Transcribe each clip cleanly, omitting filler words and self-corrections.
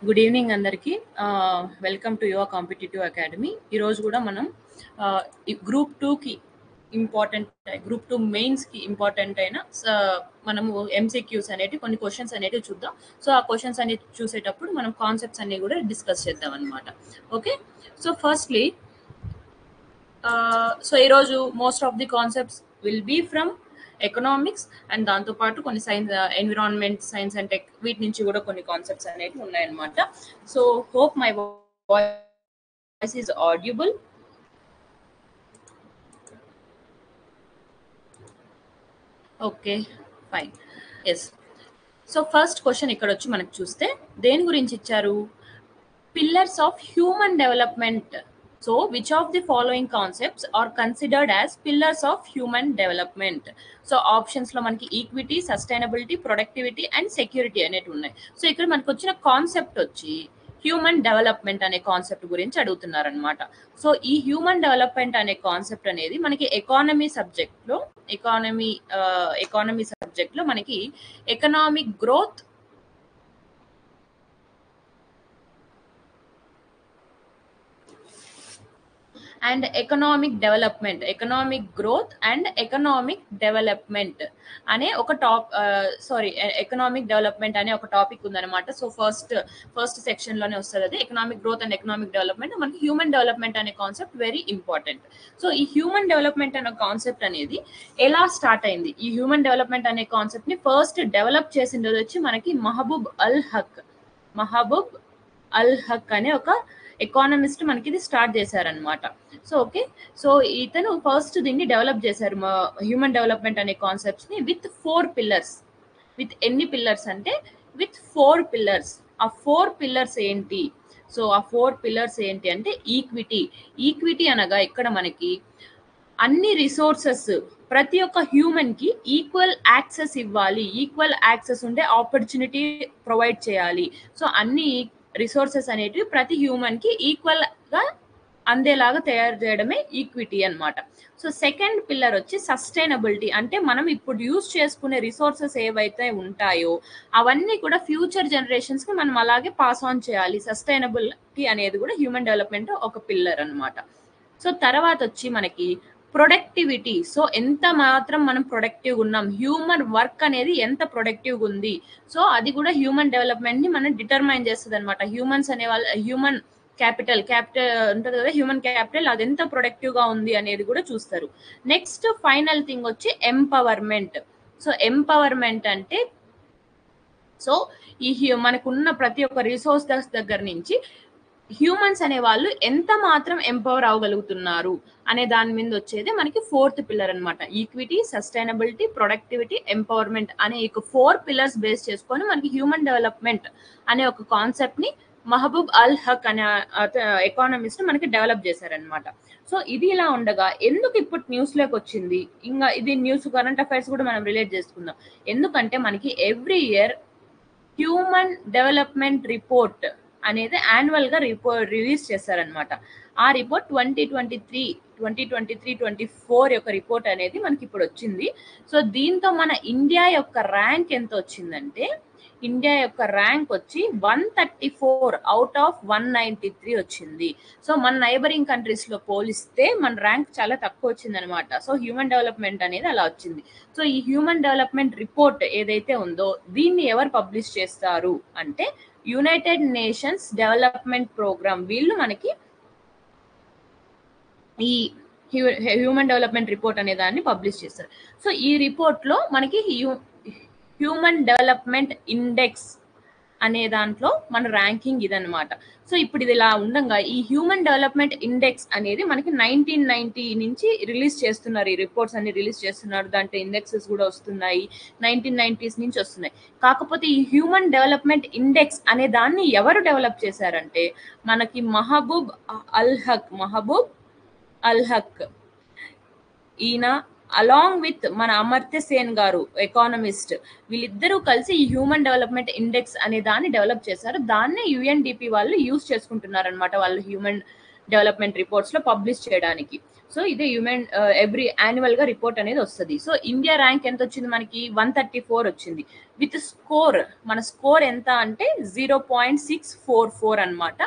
Good evening అందరికీ. Welcome to your competitive academy. ఈరోజు కూడా మనం గ్రూప్ టూకి ఇంపార్టెంట్, గ్రూప్ టూ మెయిన్స్కి ఇంపార్టెంట్ అయిన మనము ఎంసీక్యూస్ అనేటివి కొన్ని క్వశ్చన్స్ అనేటివి చూద్దాం. సో ఆ క్వశ్చన్స్ అనేవి చూసేటప్పుడు మనం కాన్సెప్ట్స్ అనేవి కూడా డిస్కస్ చేద్దాం అనమాట. ఓకే, సో ఫస్ట్లీ సో ఈరోజు most of the concepts will be from economics and దాంతోపాటు కొన్ని science, environment science and tech, వీటి నుంచి కూడా కొన్ని కాన్సెప్ట్స్ అనేవి ఉన్నాయన్నమాట. So hope my voice is audible. Okay, fine. Yes, so first question ఇక్కడ వచ్చి మనకు చూస్తే దేని గురించి ఇచ్చారు? Pillars of human development. So, which of the following concepts are considered as pillars of human development? So, options లో మనకి equity, sustainability, productivity and security అనేవి ఉన్నాయి. సో ఇక్కడ మనకు వచ్చిన కాన్సెప్ట్ వచ్చి హ్యూమన్ డెవలప్మెంట్ అనే కాన్సెప్ట్ గురించి అడుగుతున్నారు అనమాట. సో ఈ హ్యూమన్ డెవలప్మెంట్ అనే కాన్సెప్ట్ అనేది మనకి ఎకానమీ సబ్జెక్ట్ లో మనకి economic growth and economic development, economic growth and economic development అనే ఒక ఎకనామిక్ డెవలప్మెంట్ అనే ఒక టాపిక్ ఉందన్నమాట. సో ఫస్ట్ సెక్షన్ లోనే వస్తుంది అది, economic growth and economic development. మనకి హ్యూమన్ డెవలప్మెంట్ అనే కాన్సెప్ట్ వెరీ ఇంపార్టెంట్. సో ఈ హ్యూమన్ డెవలప్మెంట్ అనే కాన్సెప్ట్ అనేది ఎలా స్టార్ట్ అయింది? ఈ హ్యూమన్ డెవలప్మెంట్ అనే కాన్సెప్ట్ ని ఫస్ట్ డెవలప్ చేసింది వచ్చి మనకి మహబూబ్ అల్ హక్ అనే ఒక ఎకానమిస్ట్ మనకి ఇది స్టార్ట్ చేశారనమాట. సో ఓకే, సో ఇతను ఫస్ట్ దీన్ని డెవలప్ చేశారు, హ్యూమన్ డెవలప్మెంట్ అనే కాన్సెప్ట్స్ ని విత్ 4 పిల్లర్స్. విత్ ఎన్ని పిల్లర్స్ అంటే విత్ 4 పిల్లర్స్. ఆ 4 పిల్లర్స్ ఏంటి? సో ఆ 4 పిల్లర్స్ ఏంటి అంటే ఈక్విటీ అనగా ఇక్కడ మనకి అన్ని రిసోర్సెస్ ప్రతి ఒక్క హ్యూమన్ కి ఈక్వల్ యాక్సెస్ ఇవ్వాలి, ఈక్వల్ యాక్సెస్ ఉండే ఆపర్చునిటీ ప్రొవైడ్ చేయాలి. సో అన్ని రిసోర్సెస్ అనేటివి ప్రతి హ్యూమన్ కి ఈక్వల్ గా అందేలాగా తయారు చేయడమే ఈక్విటీ అన్నమాట. సో సెకండ్ పిల్లర్ వచ్చి సస్టైనబిలిటీ. అంటే మనం ఇప్పుడు యూజ్ చేసుకునే రిసోర్సెస్ ఏవైతే ఉంటాయో అవన్నీ కూడా ఫ్యూచర్ జనరేషన్స్ కి మనం అలాగే పాస్ ఆన్ చేయాలి. సస్టైనబిలిటీ అనేది కూడా హ్యూమన్ డెవలప్మెంట్ ఒక పిల్లర్ అన్నమాట. సో తర్వాత వచ్చి మనకి ప్రొడక్టివిటీ. సో ఎంత మాత్రం మనం ప్రొడక్టివ్ ఉన్నాం, హ్యూమన్ వర్క్ అనేది ఎంత ప్రొడక్టివ్ ఉంది, సో అది కూడా హ్యూమన్ డెవలప్మెంట్ ని మనం డిటర్మైన్ చేస్తుంది అనమాట. హ్యూమన్స్ అనే వాళ్ళ హ్యూమన్ క్యాపిటల్ ఉంటుంది కదా, హ్యూమన్ క్యాపిటల్ అది ఎంత ప్రొడక్టివ్ గా ఉంది అనేది కూడా చూస్తారు. నెక్స్ట్ ఫైనల్ థింగ్ వచ్చి ఎంపవర్మెంట్. సో ఎంపవర్మెంట్ అంటే సో ఈ మనకున్న ప్రతి ఒక్క రిసోర్సెస్ దగ్గర నుంచి హ్యూమన్స్ అనే వాళ్ళు ఎంత మాత్రం ఎంపవర్ అవ్వగలుగుతున్నారు అనే దాని మీద వచ్చేది మనకి 4th పిల్లర్ అనమాట. ఈక్విటీ, సస్టైనబిలిటీ, ప్రొడక్టివిటీ, ఎంపవర్మెంట్ అనే 4 పిల్లర్స్ బేస్ చేసుకొని మనకి హ్యూమన్ డెవలప్మెంట్ అనే ఒక కాన్సెప్ట్ ని మహబూబ్ అల్ హక్ అనే ఎకానమిస్ట్ మనకి డెవలప్ చేశారనమాట. సో ఇది ఇలా ఉండగా ఎందుకు ఇప్పుడు న్యూస్ లోకి వచ్చింది? ఇంకా ఇది న్యూస్, కరెంట్ అఫైర్స్ కూడా మనం రిలేట్ చేసుకుందాం. ఎందుకంటే మనకి every year human development report అనేది యాన్యువల్ గా రిలీజ్ చేశారనమాట. ఆ రిపోర్ట్ 2023-24 యొక్క రిపోర్ట్ అనేది మనకి ఇప్పుడు వచ్చింది. సో దీంతో మన ఇండియా యొక్క ర్యాంక్ ఎంత వచ్చిందంటే, ఇండియా యొక్క ర్యాంక్ వచ్చి 134 అవుట్ ఆఫ్ 193 వచ్చింది. సో మన నైబరింగ్ కంట్రీస్ లో పోలిస్తే మన ర్యాంక్ చాలా తక్కువ వచ్చింది అనమాట. సో హ్యూమన్ డెవలప్మెంట్ అనేది అలా వచ్చింది. సో ఈ హ్యూమన్ డెవలప్మెంట్ రిపోర్ట్ ఏదైతే ఉందో దీన్ని ఎవరు పబ్లిష్ చేస్తారు అంటే యునైటెడ్ నేషన్స్ డెవలప్మెంట్ ప్రోగ్రామ్. వీళ్ళు మనకి ఈ హ్యూమన్ డెవలప్మెంట్ రిపోర్ట్ అనే దాన్ని పబ్లిష్ చేస్తారు. సో ఈ రిపోర్ట్ లో మనకి హ్యూమన్ డెవలప్మెంట్ ఇండెక్స్ అనే దాంట్లో మన ర్యాంకింగ్ ఇదనమాట. సో ఇప్పుడు ఇది ఇలా ఉండగా ఈ హ్యూమన్ డెవలప్మెంట్ ఇండెక్స్ అనేది మనకి 1990 నుంచి రిలీజ్ చేస్తున్నారు, ఈ రిపోర్ట్స్ అన్ని రిలీజ్ చేస్తున్నారు. దాంట్లో ఇండెక్సెస్ కూడా వస్తున్నాయి, 1990s నుంచి వస్తున్నాయి. కాకపోతే ఈ హ్యూమన్ డెవలప్మెంట్ ఇండెక్స్ అనే దాన్ని ఎవరు డెవలప్ చేశారంటే మనకి మహబూబ్ అల్ హక్. ఈయన అలాంగ్ విత్ మన అమర్త్య సేన్ గారు ఎకానమిస్ట్, వీళ్ళిద్దరూ కలిసి ఈ హ్యూమన్ డెవలప్మెంట్ ఇండెక్స్ అనే దాన్ని డెవలప్ చేశారు. దాన్నే యుఎన్డిపి వాళ్ళు యూజ్ చేసుకుంటున్నారు అనమాట వాళ్ళ హ్యూమన్ డెవలప్మెంట్ రిపోర్ట్స్ లో పబ్లిష్ చేయడానికి. సో ఇది హ్యూమన్ ఎవ్రీ యాన్యువల్ గా రిపోర్ట్ అనేది వస్తుంది. సో ఇండియా ర్యాంక్ ఎంత వచ్చింది మనకి 134 వచ్చింది. విత్ స్కోర్ మన స్కోర్ ఎంత అంటే 0.644 అనమాట.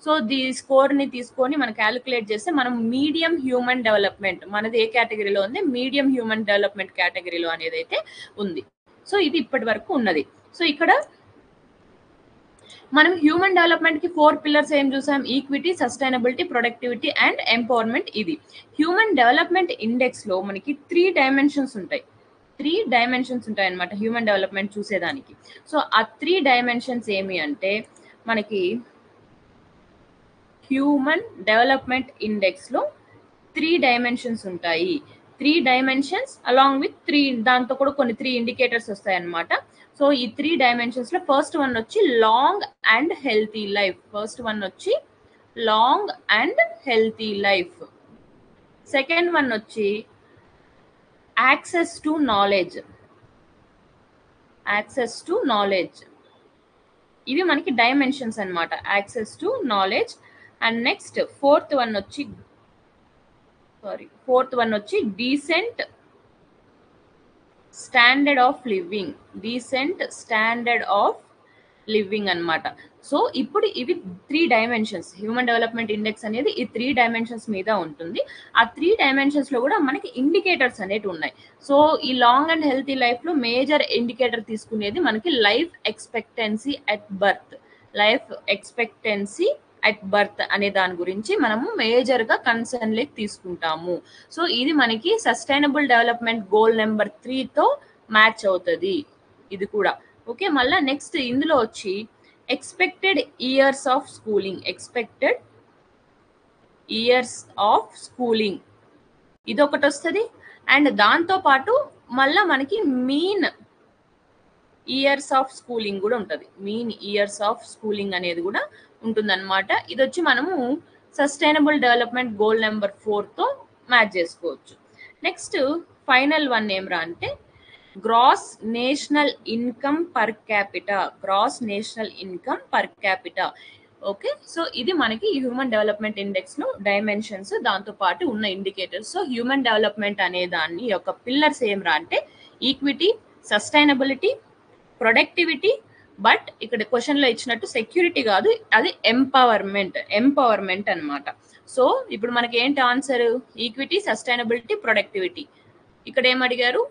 సో ఈ స్కోర్ ని తీసుకొని మనం క్యాలిక్యులేట్ చేస్తే మనం మీడియం హ్యూమన్ డెవలప్మెంట్, మనది ఏ కేటగిరీలో ఉంది, మీడియం హ్యూమన్ డెవలప్మెంట్ కేటగిరీలో అనేది అయితే ఉంది. సో ఇది ఇప్పటి వరకు ఉన్నది. సో ఇక్కడ మనం హ్యూమన్ డెవలప్మెంట్ కి 4 పిల్లర్స్ ఏం చూసాం, equity, sustainability, productivity and empowerment. ఇది హ్యూమన్ డెవలప్మెంట్ ఇండెక్స్ లో మనకి 3 డైమెన్షన్స్ ఉంటాయి. 3 డైమెన్షన్స్ ఉంటాయి అనమాట హ్యూమన్ డెవలప్మెంట్ చూసేదానికి. సో ఆ 3 డైమెన్షన్స్ ఏమి అంటే మనకి హ్యూమన్ డెవలప్మెంట్ ఇండెక్స్ లో 3 డైమెన్షన్స్ ఉంటాయి. 3 డైమెన్షన్స్ అలాంగ్ విత్ 3 దాంతో కూడా కొన్ని 3 ఇండికేటర్స్ వస్తాయి అనమాట. సో ఈ 3 డైమెన్షన్స్ లో ఫస్ట్ వన్ వచ్చి long and healthy life. First one వచ్చి long and healthy life. Second one వచ్చి access to knowledge. Access to knowledge ఇవి మనకి డైమెన్షన్స్ అన్నమాట, access to knowledge. And next fourth one వచ్చి decent standard of living. Decent standard of living అన్నమాట. So ఇప్పుడు ఇవి 3 dimensions, human development index అనేది ఈ 3 డైమెన్షన్స్ మీద ఉంటుంది. ఆ 3 డైమెన్షన్స్ లో కూడా మనకి ఇండికేటర్స్ అనేవి ఉన్నాయి. సో ఈ లాంగ్ అండ్ హెల్తీ లైఫ్ లో మేజర్ ఇండికేటర్ తీసుకునేది మనకి life expectancy at birth. Life expectancy at birth అనే దాని గురించి మనము మేజర్ గా కన్సర్న్ లెక్ తీసుకుంటాము. సో ఇది మనకి సస్టైనబుల్ డెవలప్మెంట్ గోల్ నెంబర్ 3 తో మ్యాచ్ అవుతుంది ఇది కూడా. ఓకే, మళ్ళా నెక్స్ట్ ఇందులో వచ్చి expected years of schooling. Expected years of schooling ఇది ఒకటి వస్తుంది. అండ్ దాంతో పాటు మళ్ళా మనకి మీన్ ఇయర్స్ ఆఫ్ స్కూలింగ్ కూడా ఉంటుంది. మీన్ ఇయర్స్ ఆఫ్ స్కూలింగ్ అనేది కూడా ఉంటుందన్నమాట. ఇది వచ్చి మనము సస్టైనబుల్ డెవలప్మెంట్ గోల్ నెంబర్ 4 తో మ్యాచ్ చేసుకోవచ్చు. నెక్స్ట్ ఫైనల్ వన్ ఏమ్రా అంటే gross national income per capita. Gross national income per capita. Okay, so ఇది మనకి హ్యూమన్ డెవలప్మెంట్ ఇండెక్స్ లో డైమెన్షన్స్, దాంతో పాటు ఉన్న ఇండికేటర్స్. సో హ్యూమన్ డెవలప్మెంట్ అనే దాన్ని యొక్క పిల్లర్స్ ఏమ్రా అంటే ఈక్విటీ, సస్టైనబిలిటీ, ప్రొడక్టివిటీ. బట్ ఇక్కడ క్వశ్చన్ లో ఇచ్చినట్టు సెక్యూరిటీ కాదు, అది ఎంపవర్మెంట్ అన్నమాట. సో ఇప్పుడు మనకి ఏంటి ఆన్సర్, ఈక్విటీ, సస్టైనబిలిటీ, ప్రొడక్టివిటీ. ఇక్కడ ఏం అడిగారు,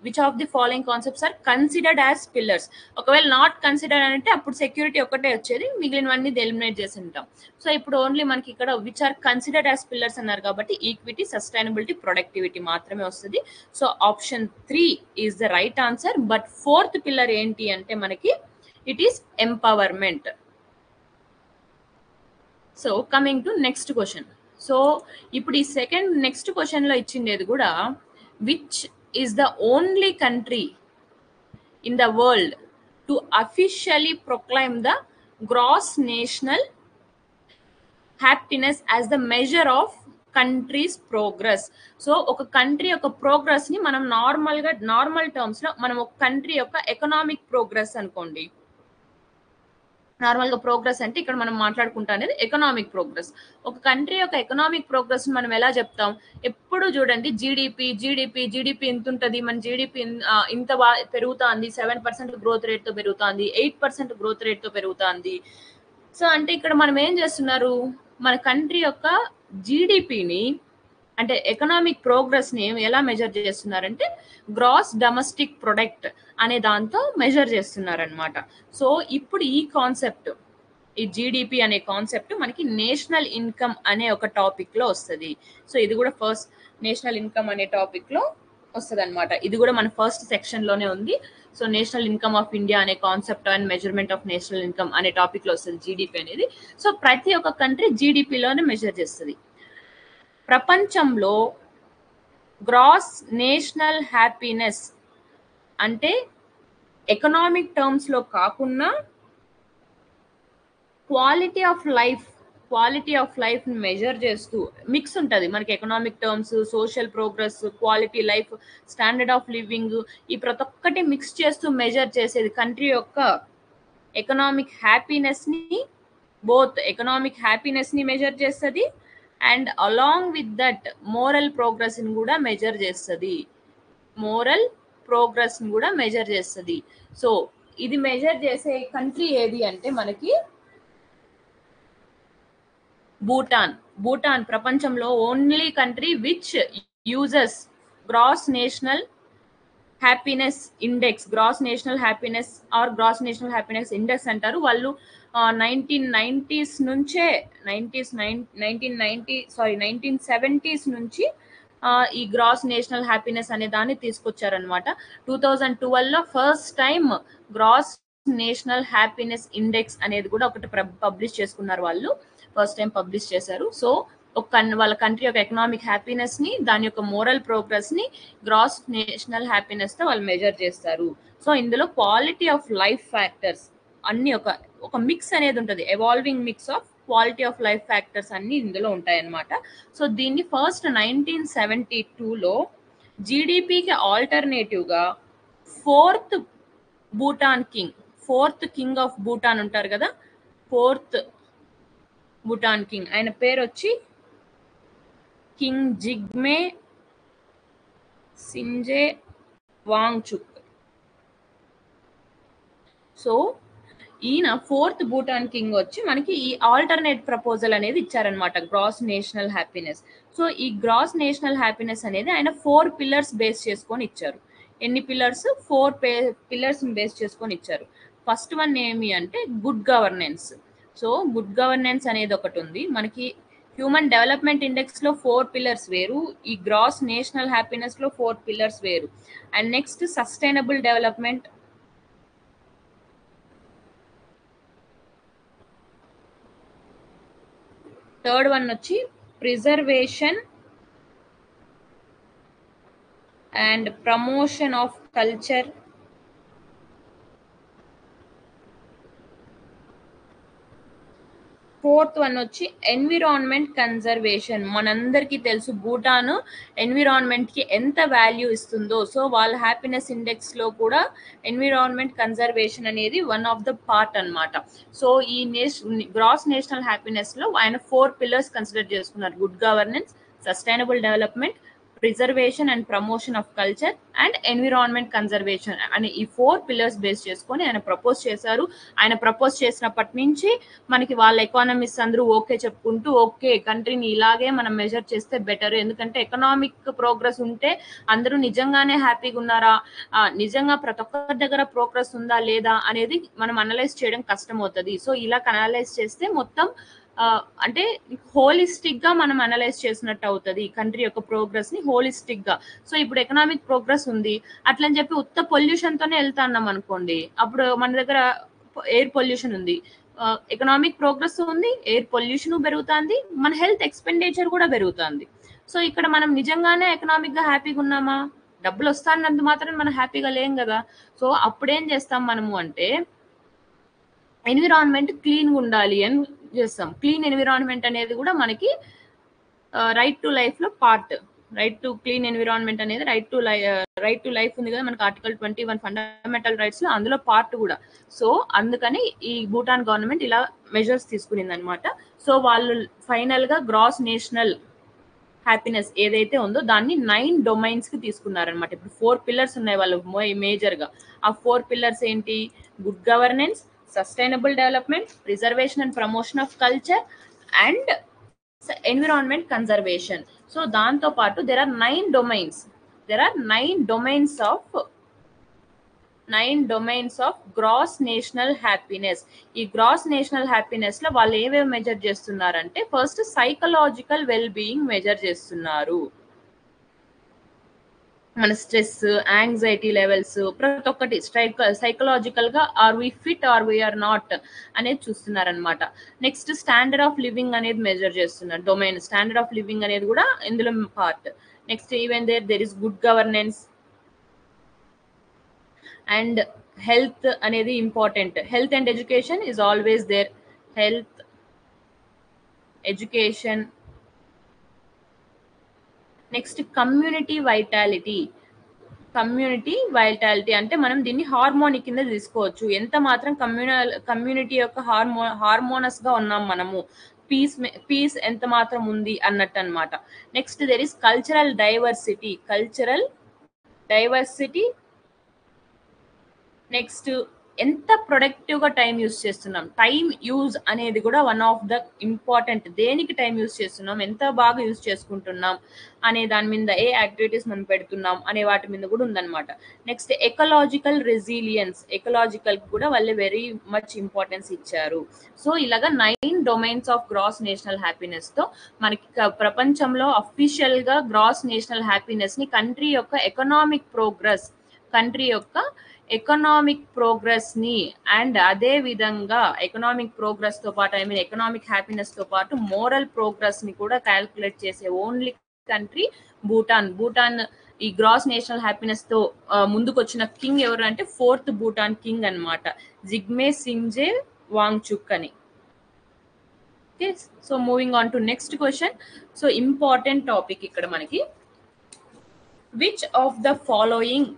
which of the following concepts are considered as pillars. ఒకవేళ నాట్ కన్సిడర్డ్ అంటే అప్పుడు సెక్యూరిటీ ఒకటే వచ్చేది, మిగిలినవన్నీ ఎలిమినేట్ చేసి ఉంటాం. సో ఇప్పుడు ఓన్లీ మనకి ఇక్కడ which are considered as pillars అన్నారు కాబట్టి ఈక్విటీ, సస్టైనబిలిటీ, ప్రొడక్టివిటీ మాత్రమే వస్తుంది. So option 3 is the right answer. But 4th pillar ఏంటి అంటే మనకి it is empowerment. So coming to next question. So ఇప్పుడు ఈ నెక్స్ట్ క్వశ్చన్ లో ఇచ్చిండేది కూడా which is the only country in the world to officially proclaim the gross national happiness as the measure of countries progress. So ఒక country యొక్క progress ని మనం normal terms లో మనం ఒక కంట్రీ యొక్క ఎకనామిక్ ప్రోగ్రెస్ అనుకోండి. నార్మల్ గా ప్రోగ్రెస్ అంటే ఇక్కడ మనం మాట్లాడుకుంటా అనేది ఎకనామిక్ ప్రోగ్రెస్. ఒక కంట్రీ యొక్క ఎకనామిక్ ప్రోగ్రెస్ మనం ఎలా చెప్తాం, ఎప్పుడు చూడండి జీడిపి ఎంత ఉంటుంది, మన జీడిపి ఇంత పెరుగుతుంది, 7% గ్రోత్ రేట్ తో పెరుగుతుంది, 8% గ్రోత్ రేట్ తో పెరుగుతుంది. సో అంటే ఇక్కడ మనం ఏం చేస్తున్నారు, మన కంట్రీ యొక్క జీడిపిని అంటే ఎకనామిక్ ప్రోగ్రెస్ ని ఎలా మెజర్ చేస్తున్నారంటే గ్రాస్ డొమెస్టిక్ ప్రొడక్ట్ అనే దాంతో మెజర్ చేస్తున్నారనమాట. సో ఇప్పుడు ఈ కాన్సెప్ట్, ఈ జీడిపి అనే కాన్సెప్ట్ మనకి నేషనల్ ఇన్కమ్ అనే ఒక టాపిక్ లో వస్తుంది. సో ఇది కూడా ఫస్ట్ నేషనల్ ఇన్కమ్ అనే టాపిక్ లో వస్తుంది అనమాట. ఇది కూడా మన ఫస్ట్ సెక్షన్ లోనే ఉంది. So national income of India అనే concept and measurement of national income అనే టాపిక్ లో వస్తుంది జీడిపి అనేది. సో ప్రతి ఒక్క కంట్రీ జీడిపిలోనే మెజర్ చేస్తుంది. ప్రపంచంలో గ్రాస్ నేషనల్ హ్యాపీనెస్ అంటే ఎకనామిక్ టర్మ్స్ లో కాకుండా క్వాలిటీ ఆఫ్ లైఫ్ మెజర్ చేస్తూ మిక్స్ ఉంటుంది మనకి. Economic terms, social progress, quality life, standard of living, ఈ ప్రతి ఒక్కటి మిక్స్ చేస్తూ మెజర్ చేసేది కంట్రీ యొక్క ఎకనామిక్ హ్యాపీనెస్ ని. బోత్ ఎకనామిక్ హ్యాపీనెస్ ని మెజర్ చేస్తుంది and along with that moral progress ని కూడా మెజర్ చేస్తుంది. మోరల్ ప్రోగ్రెస్ ని కూడా మెజర్ చేస్తుంది. సో ఇది మెజర్ చేసే కంట్రీ ఏది అంటే మనకి భూటాన్. భూటాన్ ప్రపంచంలో only country which uses gross national happiness index. Gross national happiness or gross national happiness index అంటారు. వాళ్ళు 1990s నుంచే 1970s నుంచి ఈ గ్రాస్ నేషనల్ హ్యాపీనెస్ అనే దాన్ని తీసుకొచ్చారనమాట. 2012లో first time gross national happiness index అనేది కూడా ఒకటి పబ్లిష్ చేసుకున్నారు. వాళ్ళు ఫస్ట్ టైం పబ్లిష్ చేశారు. సో వాళ్ళ కంట్రీ యొక్క ఎకనామిక్ హ్యాపీనెస్ ని, దాని యొక్క మోరల్ ప్రోగ్రెస్ ని గ్రాస్ నేషనల్ హ్యాపీనెస్ తో వాళ్ళు మెజర్ చేస్తారు. సో ఇందులో క్వాలిటీ ఆఫ్ లైఫ్ ఫ్యాక్టర్స్ అన్ని ఒక మిక్స్ అనేది ఉంటుంది. Evolving mix of quality of life factors అన్ని ఇందులో ఉంటాయన్నమాట. సో దీన్ని ఫస్ట్ 1972లో జీడిపికి ఆల్టర్నేటివ్ గా ఫోర్త్ కింగ్ ఆఫ్ భూటాన్ ఉంటారు కదా, ఫోర్త్ భూటాన్ కింగ్, ఆయన పేరు వచ్చి కింగ్ జిగ్మే సింజే వాంగ్చుక్. సో ఈయన ఫోర్త్ భూటాన్ కింగ్ వచ్చి మనకి ఈ ఆల్టర్నేట్ ప్రపోజల్ అనేది ఇచ్చారనమాట, గ్రాస్ నేషనల్ హ్యాపీనెస్. సో ఈ గ్రాస్ నేషనల్ హ్యాపీనెస్ అనేది ఆయన 4 పిల్లర్స్ బేస్ చేసుకొని ఇచ్చారు. ఎన్ని పిల్లర్స్? 4 పిల్లర్స్ బేస్ చేసుకొని ఇచ్చారు. ఫస్ట్ వన్ ఏమి అంటే good governance. So good governance అనేది ఒకటి ఉంది మనకి. హ్యూమన్ డెవలప్మెంట్ ఇండెక్స్ లో 4 పిల్లర్స్ వేరు, ఈ గ్రాస్ నేషనల్ హ్యాపీనెస్ లో 4 పిల్లర్స్ వేరు. And next sustainable development, third one వచ్చి preservation and promotion of culture, fourth one వచ్చి ఎన్విరాన్మెంట్ కన్జర్వేషన్. మనందరికీ తెలుసు భూటాన్ ఎన్విరాన్మెంట్ కి ఎంత వాల్యూ ఇస్తుందో. సో వాళ్ళ హ్యాపీనెస్ ఇండెక్స్ లో కూడా ఎన్విరాన్మెంట్ కన్జర్వేషన్ అనేది వన్ ఆఫ్ ద పార్ట్ అన్నమాట. సో ఈ గ్రాస్ నేషనల్ హ్యాపీనెస్ లో ఆయన 4 పిల్లర్స్ కన్సిడర్ చేసుకున్నారు. Good governance, sustainable development, preservation and promotion of culture and environment conservation అని ఈ 4 పిల్లర్స్ బేస్ చేసుకొని ఆయన ప్రపోజ్ చేశారు. ఆయన ప్రపోజ్ చేసినప్పటి నుంచి మనకి వాళ్ళ ఎకానమిస్ట్ అందరూ ఓకే చెప్పుకుంటూ, ఓకే కంట్రీని ఇలాగే మనం మెజర్ చేస్తే బెటర్, ఎందుకంటే ఎకనామిక్ ప్రోగ్రెస్ ఉంటే అందరూ నిజంగానే హ్యాపీగా ఉన్నారా, నిజంగా ప్రతి ఒక్కరి దగ్గర ప్రోగ్రెస్ ఉందా లేదా అనేది మనం అనలైజ్ చేయడం కష్టం అవుతుంది. సో ఇలా అనలైజ్ చేస్తే మొత్తం అంటే హోలిస్టిక్ గా మనం అనలైజ్ చేసినట్టు అవుతుంది కంట్రీ యొక్క ప్రోగ్రెస్ ని హోలిస్టిక్ గా. సో ఇప్పుడు ఎకనామిక్ ప్రోగ్రెస్ ఉంది అట్లని చెప్పి ఉత్త పొల్యూషన్ తోనే వెళ్తాన్నాం అనుకోండి, అప్పుడు మన దగ్గర ఎయిర్ పొల్యూషన్ ఉంది, ఎకనామిక్ ప్రోగ్రెస్ ఉంది, ఎయిర్ పొల్యూషన్ పెరుగుతుంది, మన హెల్త్ ఎక్స్పెండిచర్ కూడా పెరుగుతుంది. సో ఇక్కడ మనం నిజంగానే ఎకనామిక్ గా హ్యాపీగా ఉన్నామా? డబ్బులు వస్తానంత మాత్రం మనం హ్యాపీగా లేం కదా. సో అప్పుడేం చేస్తాం మనము అంటే ఎన్విరాన్మెంట్ క్లీన్ గా ఉండాలి అని చేస్తాం. క్లీన్ ఎన్విరాన్మెంట్ అనేది కూడా మనకి రైట్ టు లైఫ్ లో part. Right to clean environment అనేది రైట్ టు లైఫ్ ఉంది కదా మనకి ఆర్టికల్ 21 ఫండమెంటల్ రైట్స్ లో, అందులో పార్ట్ కూడా. సో అందుకని ఈ భూటాన్ గవర్నమెంట్ ఇలా మెజర్స్ తీసుకునింది అనమాట. సో వాళ్ళు ఫైనల్ గా గ్రాస్ నేషనల్ హ్యాపీనెస్ ఏదైతే ఉందో దాన్ని 9 డొమైన్స్ కి తీసుకున్నారనమాట. ఇప్పుడు 4 పిల్లర్స్ ఉన్నాయి వాళ్ళు మేజర్ గా. ఆ 4 పిల్లర్స్ ఏంటి? Good governance, sustainable development, preservation and promotion of culture and environment conservation. So దాంతో పాటు there are 9 domains of gross national happiness. ఈ గ్రాస్ నేషనల్ హ్యాపీనెస్ లో వాళ్ళు ఏవేవి మెజర్ చేస్తున్నారంటే first psychological well being measure చేస్తున్నారు. మన స్ట్రెస్, యాంగ్జైటీ లెవెల్స్, ప్రతి ఒక్కటి సైకలాజికల్ గా are we fit or we are not అనేది చూస్తున్నారనమాట. నెక్స్ట్ స్టాండర్డ్ ఆఫ్ లివింగ్ అనేది మెజర్ చేస్తున్నారు. డొమైన్ స్టాండర్డ్ ఆఫ్ లివింగ్ అనేది కూడా ఇందులో part. Next even there is good governance and health అనేది important. Health and education is always there. Health, education. Next community vitality. అంటే మనం దీన్ని హార్మోని కింద తీసుకోవచ్చు. ఎంత మాత్రం కమ్యూనిటీ యొక్క హార్మోనస్ గా ఉన్నాం మనము, పీస్ ఎంత మాత్రం ఉంది అన్నట్టు అనమాట. Next there is cultural diversity. Next ఎంత ప్రొడక్టివ్ గా టైం యూజ్ చేస్తున్నాం. టైం యూజ్ అనేది కూడా వన్ ఆఫ్ ద ఇంపార్టెంట్. దేనికి టైం యూజ్ చేస్తున్నాం, ఎంత బాగా యూజ్ చేసుకుంటున్నాం అనే దాని మీద, ఏ యాక్టివిటీస్ మనం పెడుతున్నాం అనే వాటి మీద కూడా ఉందన్నమాట. నెక్స్ట్ ఎకలాజికల్ రెసిలియన్స్, ఎకలాజికల్ కూడా వాళ్ళు వెరీ మచ్ ఇంపార్టెన్స్ ఇచ్చారు. సో ఇలాగా 9 domains of gross national happiness తో మనకి ప్రపంచంలో అఫీషియల్ గా గ్రాస్ నేషనల్ హ్యాపీనెస్ ని కంట్రీ యొక్క ఎకనామిక్ ప్రోగ్రెస్ ని అండ్ అదే విధంగా ఎకనామిక్ ప్రోగ్రెస్ తో పాటు ఎకనామిక్ హ్యాపీనెస్ తో పాటు మోరల్ ప్రోగ్రెస్ ని కూడా క్యాల్కులేట్ చేసే ఓన్లీ కంట్రీ భూటాన్. ఈ గ్రాస్ నేషనల్ హ్యాపీనెస్ తో ముందుకు వచ్చిన కింగ్ ఎవరు అంటే 4th భూటాన్ కింగ్ అన్నమాట, జిగ్మే సింగ్జే వాంగ్చుక్ అని. Okay, so moving on to next question. So important topic ఇక్కడ మనకి, which of the following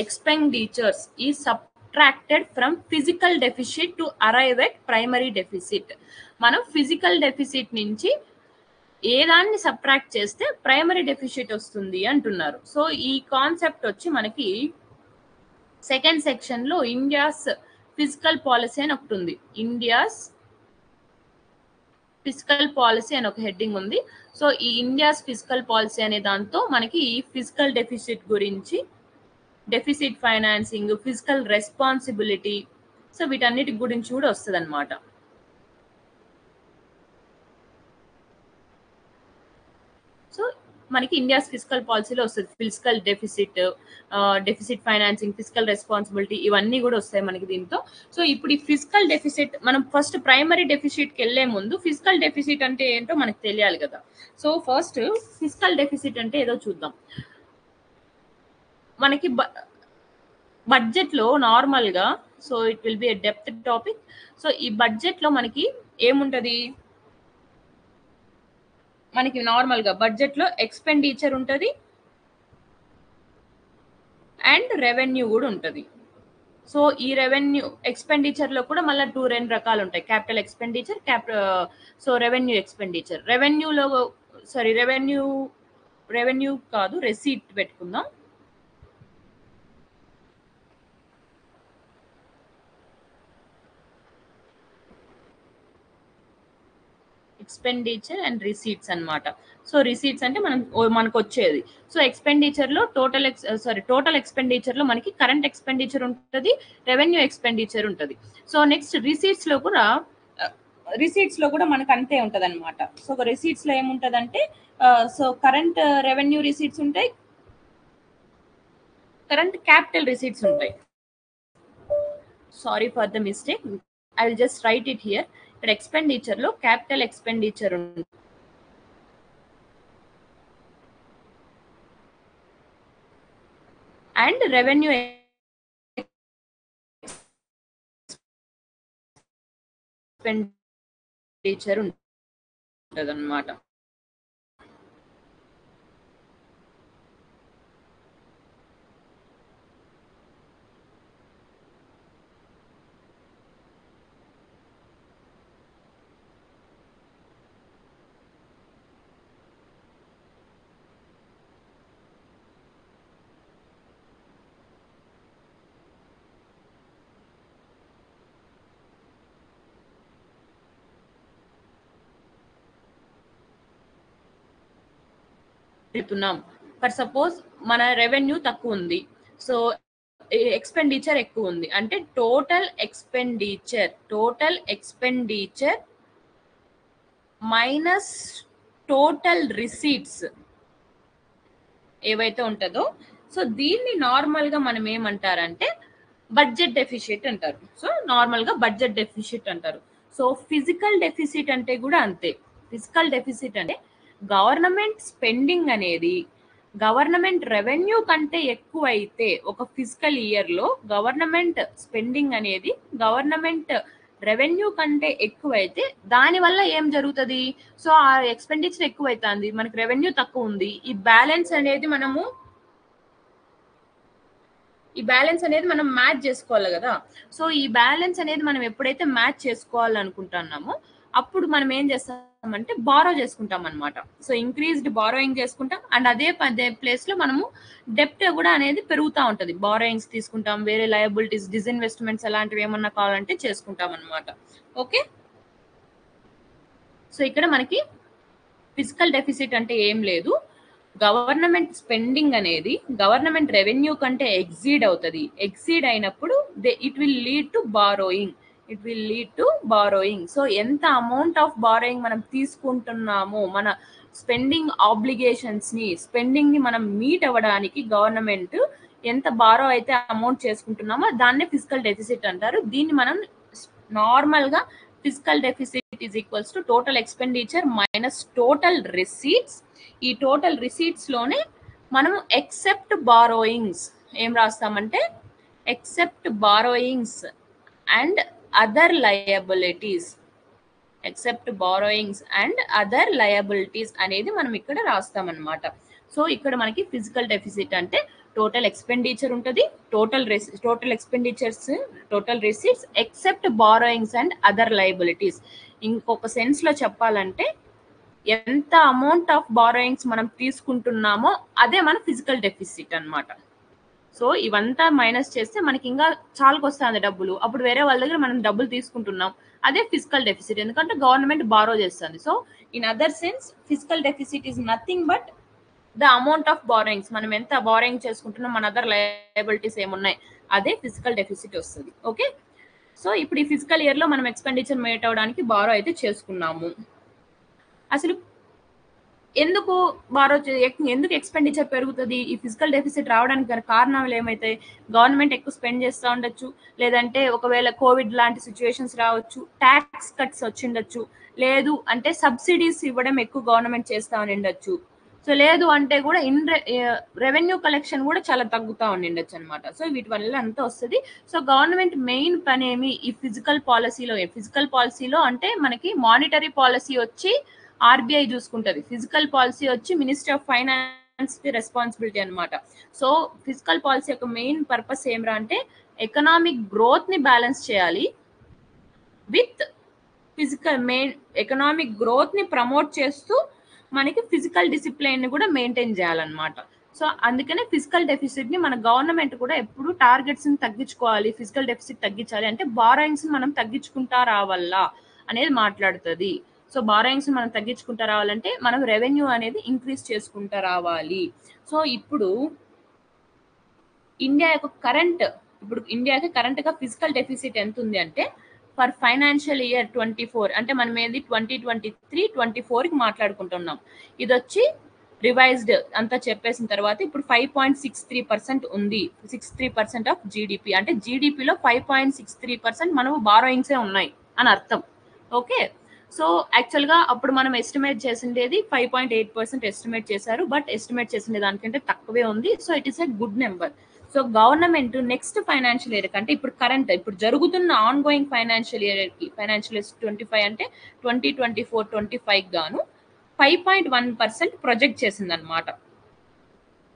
expenditures is subtracted from physical deficit to arrive at primary deficit? మనం ఫిజికల్ డెఫిసిట్ నుంచి ఏ దాన్ని సబ్ట్రాక్ట్ చేస్తే ప్రైమరీ డెఫిసిట్ వస్తుంది అంటున్నారు. సో ఈ concept వచ్చి మనకి సెకండ్ సెక్షన్ లో ఇండియాస్ ఫిజికల్ పాలసీ అని ఒకటి ఉంది. ఇండియాస్ ఫిజికల్ పాలసీ అని ఒక హెడ్డింగ్ ఉంది. సో ఈ ఇండియాస్ ఫిజికల్ పాలసీ అనే దాంతో మనకి ఈ ఫిజికల్ డెఫిసిట్ గురించి, deficit financing, physical responsibility, so వీటన్నిటి గురించి కూడా వస్తుంది అనమాట. సో మనకి ఇండియాస్ ఫిజికల్ పాలసీలో వస్తుంది physical deficit financing, physical responsibility, ఇవన్నీ కూడా వస్తాయి మనకి దీంతో. సో ఇప్పుడు ఈ ఫిజికల్ డెఫిసిట్, మనం ఫస్ట్ ప్రైమరీ డెఫిసిట్కి వెళ్లే ముందు ఫిజికల్ డెఫిసిట్ అంటే ఏంటో మనకు తెలియాలి కదా. సో ఫస్ట్ ఫిజికల్ డెఫిసిట్ అంటే ఏదో చూద్దాం. మనకి బడ్జెట్ లో నార్మల్ గా, so it will be a depth topic. So ఈ బడ్జెట్ లో మనకి ఏముంటది, మనకి నార్మల్ గా బడ్జెట్ లో ఎక్స్పెండిచర్ ఉంటది అండ్ రెవెన్యూ కూడా ఉంటది. సో ఈ ఎక్స్పెండిచర్ లో కూడా మళ్ళీ రెండు రకాలు ఉంటాయి, capital expenditure, revenue expenditure. Revenue కాదు, రెసీట్ పెట్టుకుందాం. ఎక్స్పెండిచర్ అండ్ రిసీట్స్ అన్నమాట. సో రిసీట్స్ అంటే మనకు వచ్చేది. సో ఎక్స్పెండిచర్ లో టోటల్ ఎక్స్పెండిచర్ లో మనకి కరెంట్ ఎక్స్పెండిచర్ ఉంటుంది, రెవెన్యూ ఎక్స్పెండిచర్ ఉంటుంది. సో నెక్స్ట్ రిసీట్స్ లో కూడా మనకు అంతే ఉంటది అనమాట. సో రిసీట్స్ లో ఏముంటదంటే, సో కరెంట్ రెవెన్యూ రిసీట్స్ ఉంటాయి, కరెంట్ క్యాపిటల్ రిసీట్స్ ఉంటాయి. Sorry for the mistake, I will just right it here. ఇక్కడ ఎక్స్పెండిచర్ లో క్యాపిటల్ ఎక్స్పెండిచర్ ఉంది అండ్ రెవెన్యూ ఎక్స్పెండిచర్ ఉంటుంది అన్నమాట. ఫర్ సపోజ్ మన రెవెన్యూ తక్కువ ఉంది, సో ఎక్స్పెండిచర్ ఎక్కువ ఉంది అంటే total expenditure minus total receipts ఏవైతే ఉంటుందో, సో దీన్ని నార్మల్ గా మనం ఏమంటారంటే బడ్జెట్ డెఫిసిట్ అంటారు. సో నార్మల్ గా బడ్జెట్ డెఫిసిట్ అంటారు. సో ఫిజికల్ డెఫిసిట్ అంటే కూడా అంతే. ఫిజికల్ డెఫిసిట్ అంటే గవర్నమెంట్ స్పెండింగ్ అనేది గవర్నమెంట్ రెవెన్యూ కంటే ఎక్కువ అయితే, ఒక ఫిజికల్ ఇయర్ లో గవర్నమెంట్ స్పెండింగ్ అనేది గవర్నమెంట్ రెవెన్యూ కంటే ఎక్కువైతే దానివల్ల ఏం జరుగుతుంది, సో ఆ ఎక్స్పెండిచర్ ఎక్కువైతుంది, మనకి రెవెన్యూ తక్కువ ఉంది, ఈ బ్యాలెన్స్ అనేది మనం మ్యాచ్ చేసుకోవాలి కదా. సో ఈ బ్యాలెన్స్ అనేది మనం ఎప్పుడైతే మ్యాచ్ చేసుకోవాలనుకుంటున్నామో అప్పుడు మనం ఏం చేస్తామంటే బారో చేసుకుంటాం అనమాట. సో ఇంక్రీజ్డ్ బారోయింగ్ చేసుకుంటాం అండ్ అదే ప్లేస్ లో మనము డెప్ట్ కూడా అనేది పెరుగుతూ ఉంటది. బారోయింగ్స్ తీసుకుంటాం, వేరే లయబిలిటీస్, డిస్ఇన్వెస్ట్మెంట్స్ అలాంటివి ఏమన్నా కావాలంటే చేసుకుంటాం అనమాట. ఓకే, సో ఇక్కడ మనకి ఫిజికల్ డెఫిసిట్ అంటే ఏం లేదు, గవర్నమెంట్ స్పెండింగ్ అనేది గవర్నమెంట్ రెవెన్యూ కంటే ఎగ్జీడ్ అవుతుంది. ఎగ్జీడ్ అయినప్పుడు it will lead to borrowing. So ఎంత అమౌంట్ ఆఫ్ బారోయింగ్ మనం తీసుకుంటున్నామో, మన స్పెండింగ్ ని మనం మీట్ అవ్వడానికి గవర్నమెంట్ ఎంత బారో అయితే అమౌంట్ చేసుకుంటున్నామో దాన్నే ఫిజికల్ డెఫిసిట్ అంటారు. దీన్ని మనం నార్మల్ గా physical deficit is equals to total expenditure minus total receipts. ఈ టోటల్ రిసీట్స్ లోనే మనం ఎక్సెప్ట్ బారోయింగ్స్ ఏం రాస్తామంటే except borrowings and other liabilities అనేది మనం ఇక్కడ రాస్తామన్నమాట. సో ఇక్కడ మనకి ఫిజికల్ డెఫిసిట్ అంటే టోటల్ ఎక్స్పెండిచర్ ఉంటుంది, total receipts except borrowings and other liabilities. ఇంకొక సెన్స్ లో చెప్పాలంటే ఎంత అమౌంట్ ఆఫ్ బారోయింగ్స్ మనం తీసుకుంటున్నామో అదే మన ఫిజికల్ డెఫిసిట్ అన్నమాట. సో ఇవంతా మైనస్ చేస్తే మనకి ఇంకా చాలాకి వస్తుంది డబ్బులు, అప్పుడు వేరే వాళ్ళ దగ్గర మనం డబ్బులు తీసుకుంటున్నాం, అదే ఫిజికల్ డెఫిసిట్, ఎందుకంటే గవర్నమెంట్ బారో చేస్తుంది. So in other sense physical deficit is nothing but the amount of borrowings, మనం ఎంత బారోయింగ్ చేసుకుంటున్నాం, మన అదర్ లయబిలిటీస్ ఏమున్నాయి, అదే ఫిజికల్ డెఫిసిట్ వస్తుంది. ఓకే, సో ఇప్పుడు ఈ ఫిజికల్ ఇయర్ లో మనం ఎక్స్పెండిచర్ మేట్ అవడానికి బారో అయితే చేసుకున్నాము. అసలు ఎందుకు ఎందుకు ఎక్స్పెండిచర్ పెరుగుతుంది, ఈ ఫిజికల్ డెఫిసిట్ రావడానికి గల కారణాలు ఏమైతాయి? గవర్నమెంట్ ఎక్కువ స్పెండ్ చేస్తూ ఉండొచ్చు, లేదంటే ఒకవేళ కోవిడ్ లాంటి సిచ్యువేషన్స్ రావచ్చు, ట్యాక్స్ కట్స్ వచ్చిండొచ్చు, లేదు అంటే సబ్సిడీస్ ఇవ్వడం ఎక్కువ గవర్నమెంట్ చేస్తా ఉండొచ్చు, సో లేదు అంటే కూడా రెవెన్యూ కలెక్షన్ కూడా చాలా తగ్గుతూ ఉండిండొచ్చు అనమాట. సో వీటి వల్ల అంతా వస్తుంది. సో గవర్నమెంట్ మెయిన్ పని ఏమి ఈ ఫిజికల్ పాలసీలో అంటే మనకి మానిటరీ పాలసీ వచ్చి ఆర్బీఐ చూసుకుంటది, ఫిజికల్ పాలసీ వచ్చి మినిస్ట్రీ ఆఫ్ ఫైనాన్స్ కి రెస్పాన్సిబిలిటీ అనమాట. సో ఫిజికల్ పాలసీ యొక్క మెయిన్ పర్పస్ ఏమిరా అంటే ఎకనామిక్ గ్రోత్ ని బ్యాలెన్స్ చేయాలి విత్ ఎకనామిక్ గ్రోత్ ని ప్రమోట్ చేస్తూ మనకి ఫిజికల్ డిసిప్లైన్ ని కూడా మెయింటైన్ చేయాలన్నమాట. సో అందుకనే ఫిజికల్ డెఫిసిట్ ని మన గవర్నమెంట్ కూడా ఎప్పుడు టార్గెట్స్ ని తగ్గించుకోవాలి, ఫిజికల్ డెఫిసిట్ తగ్గించాలి అంటే బారోయింగ్స్ మనం తగ్గించుకుంటా రావాలా అనేది మాట్లాడుతుంది. సో బారోయింగ్స్ మనం తగ్గించుకుంటా రావాలంటే మనం రెవెన్యూ అనేది ఇంక్రీజ్ చేసుకుంటా రావాలి. సో ఇప్పుడు ఇండియాకి కరెంట్ గా ఫిజికల్ డెఫిసిట్ ఎంత ఉంది అంటే ఫర్ ఫైనాన్షియల్ ఇయర్ 24 అంటే మనం ఏది 2023-24 కి మాట్లాడుకుంటున్నాం. ఇది వచ్చి రివైజ్డ్ అంతా చెప్పేసిన తర్వాత ఇప్పుడు 5.63% ఉంది, 63% ఆఫ్ జీడిపి అంటే జీడిపిలో 5.63% మనం బారోయింగ్సే ఉన్నాయి అని అర్థం. ఓకే, సో యాక్చువల్ గా అప్పుడు మనం ఎస్టిమేట్ చేసిండేది 5.8% ఎస్టిమేట్ చేశారు, బట్ ఎస్టిమేట్ చేసిన దానికంటే తక్కువే ఉంది. So it is a good number. So government next financial year కంటే ఇప్పుడు జరుగుతున్న ఆన్ గోయింగ్ ఫైనాన్షియల్ ఇయర్ 25 అంటే 2024-25 గాను 5.1% ప్రొజెక్ట్ చేసింది అనమాట.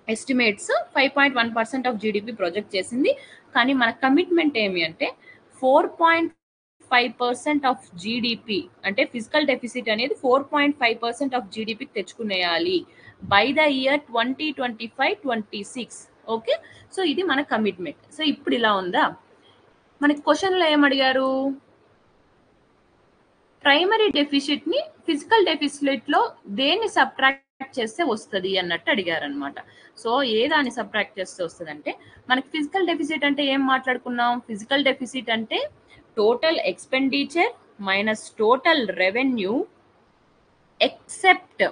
ఎస్టిమేట్స్ 5.1% ఆఫ్ జీడిపి ప్రొజెక్ట్ చేసింది. కానీ మన కమిట్మెంట్ ఏమి అంటే 4.5% ఆఫ్ జీడిపి అంటే ఫిజికల్ డెఫిసిట్ అనేది 4.5% ఆఫ్ జీడిపి తెచ్చుకునేయాలి by the year 2025-26. Okay, so ఇది మన కమిట్మెంట్. సో ఇప్పుడు ఇలా ఉందా, మనకి క్వశ్చన్ లో ఏమడిగారు, ప్రైమరీ డెఫిసిట్ ని ఫిజికల్ డెఫిసిట్ లో దేన్ని సబ్ట్రాక్ట్ చేస్తే వస్తుంది అన్నట్టు అడిగారు అనమాట. సో ఏ దాన్ని సబ్ట్రాక్ట్ చేస్తే వస్తుంది అంటే మనకి ఫిజికల్ డెఫిసిట్ అంటే ఏం మాట్లాడుకున్నాం, ఫిజికల్ డెఫిసిట్ అంటే total expenditure minus total revenue except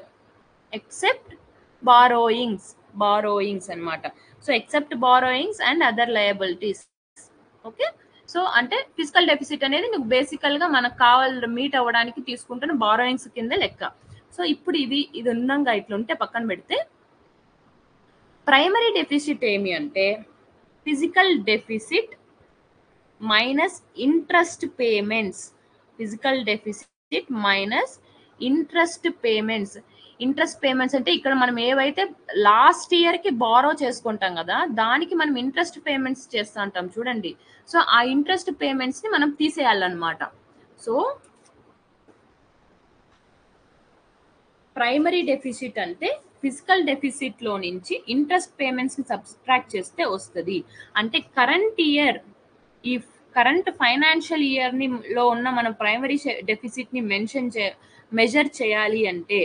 borrowings అన్నమాట. So except borrowings and other liabilities. Okay, so అంటే ఫిజికల్ డెఫిసిట్ అనేది నువ్వు బేసికల్ గా మనకు కావాలి మీట్ అవ్వడానికి తీసుకుంటున్న బారోయింగ్స్ కింద లెక్క. సో ఇప్పుడు ఇది ఉన్నంగా ఇట్లుంటే పక్కన పెడితే ప్రైమరీ డెఫిసిట్ ఏమి అంటే physical deficit minus interest payments. Physical deficit minus interest payments అంటే ఇక్కడ మనం ఏవైతే లాస్ట్ ఇయర్ కి బారో చేసుకుంటాం కదా దానికి మనం ఇంట్రెస్ట్ పేమెంట్స్ చేస్తూ ఉంటాం చూడండి. సో ఆ ఇంట్రెస్ట్ పేమెంట్స్ ని మనం తీసేయాలన్నమాట. సో ప్రైమరీ డెఫిసిట్ అంటే ఫిజికల్ డెఫిసిట్ లో నుంచి ఇంట్రెస్ట్ పేమెంట్స్ ని సబ్స్ట్రాక్ట్ చేస్తే వస్తుంది. అంటే కరెంట్ ఇయర్, ఈ కరెంట్ ఫైనాన్షియల్ ఇయర్ ని లో ఉన్న మనం ప్రైమరీ డెఫిసిట్ ని మెజర్ చేయాలి అంటే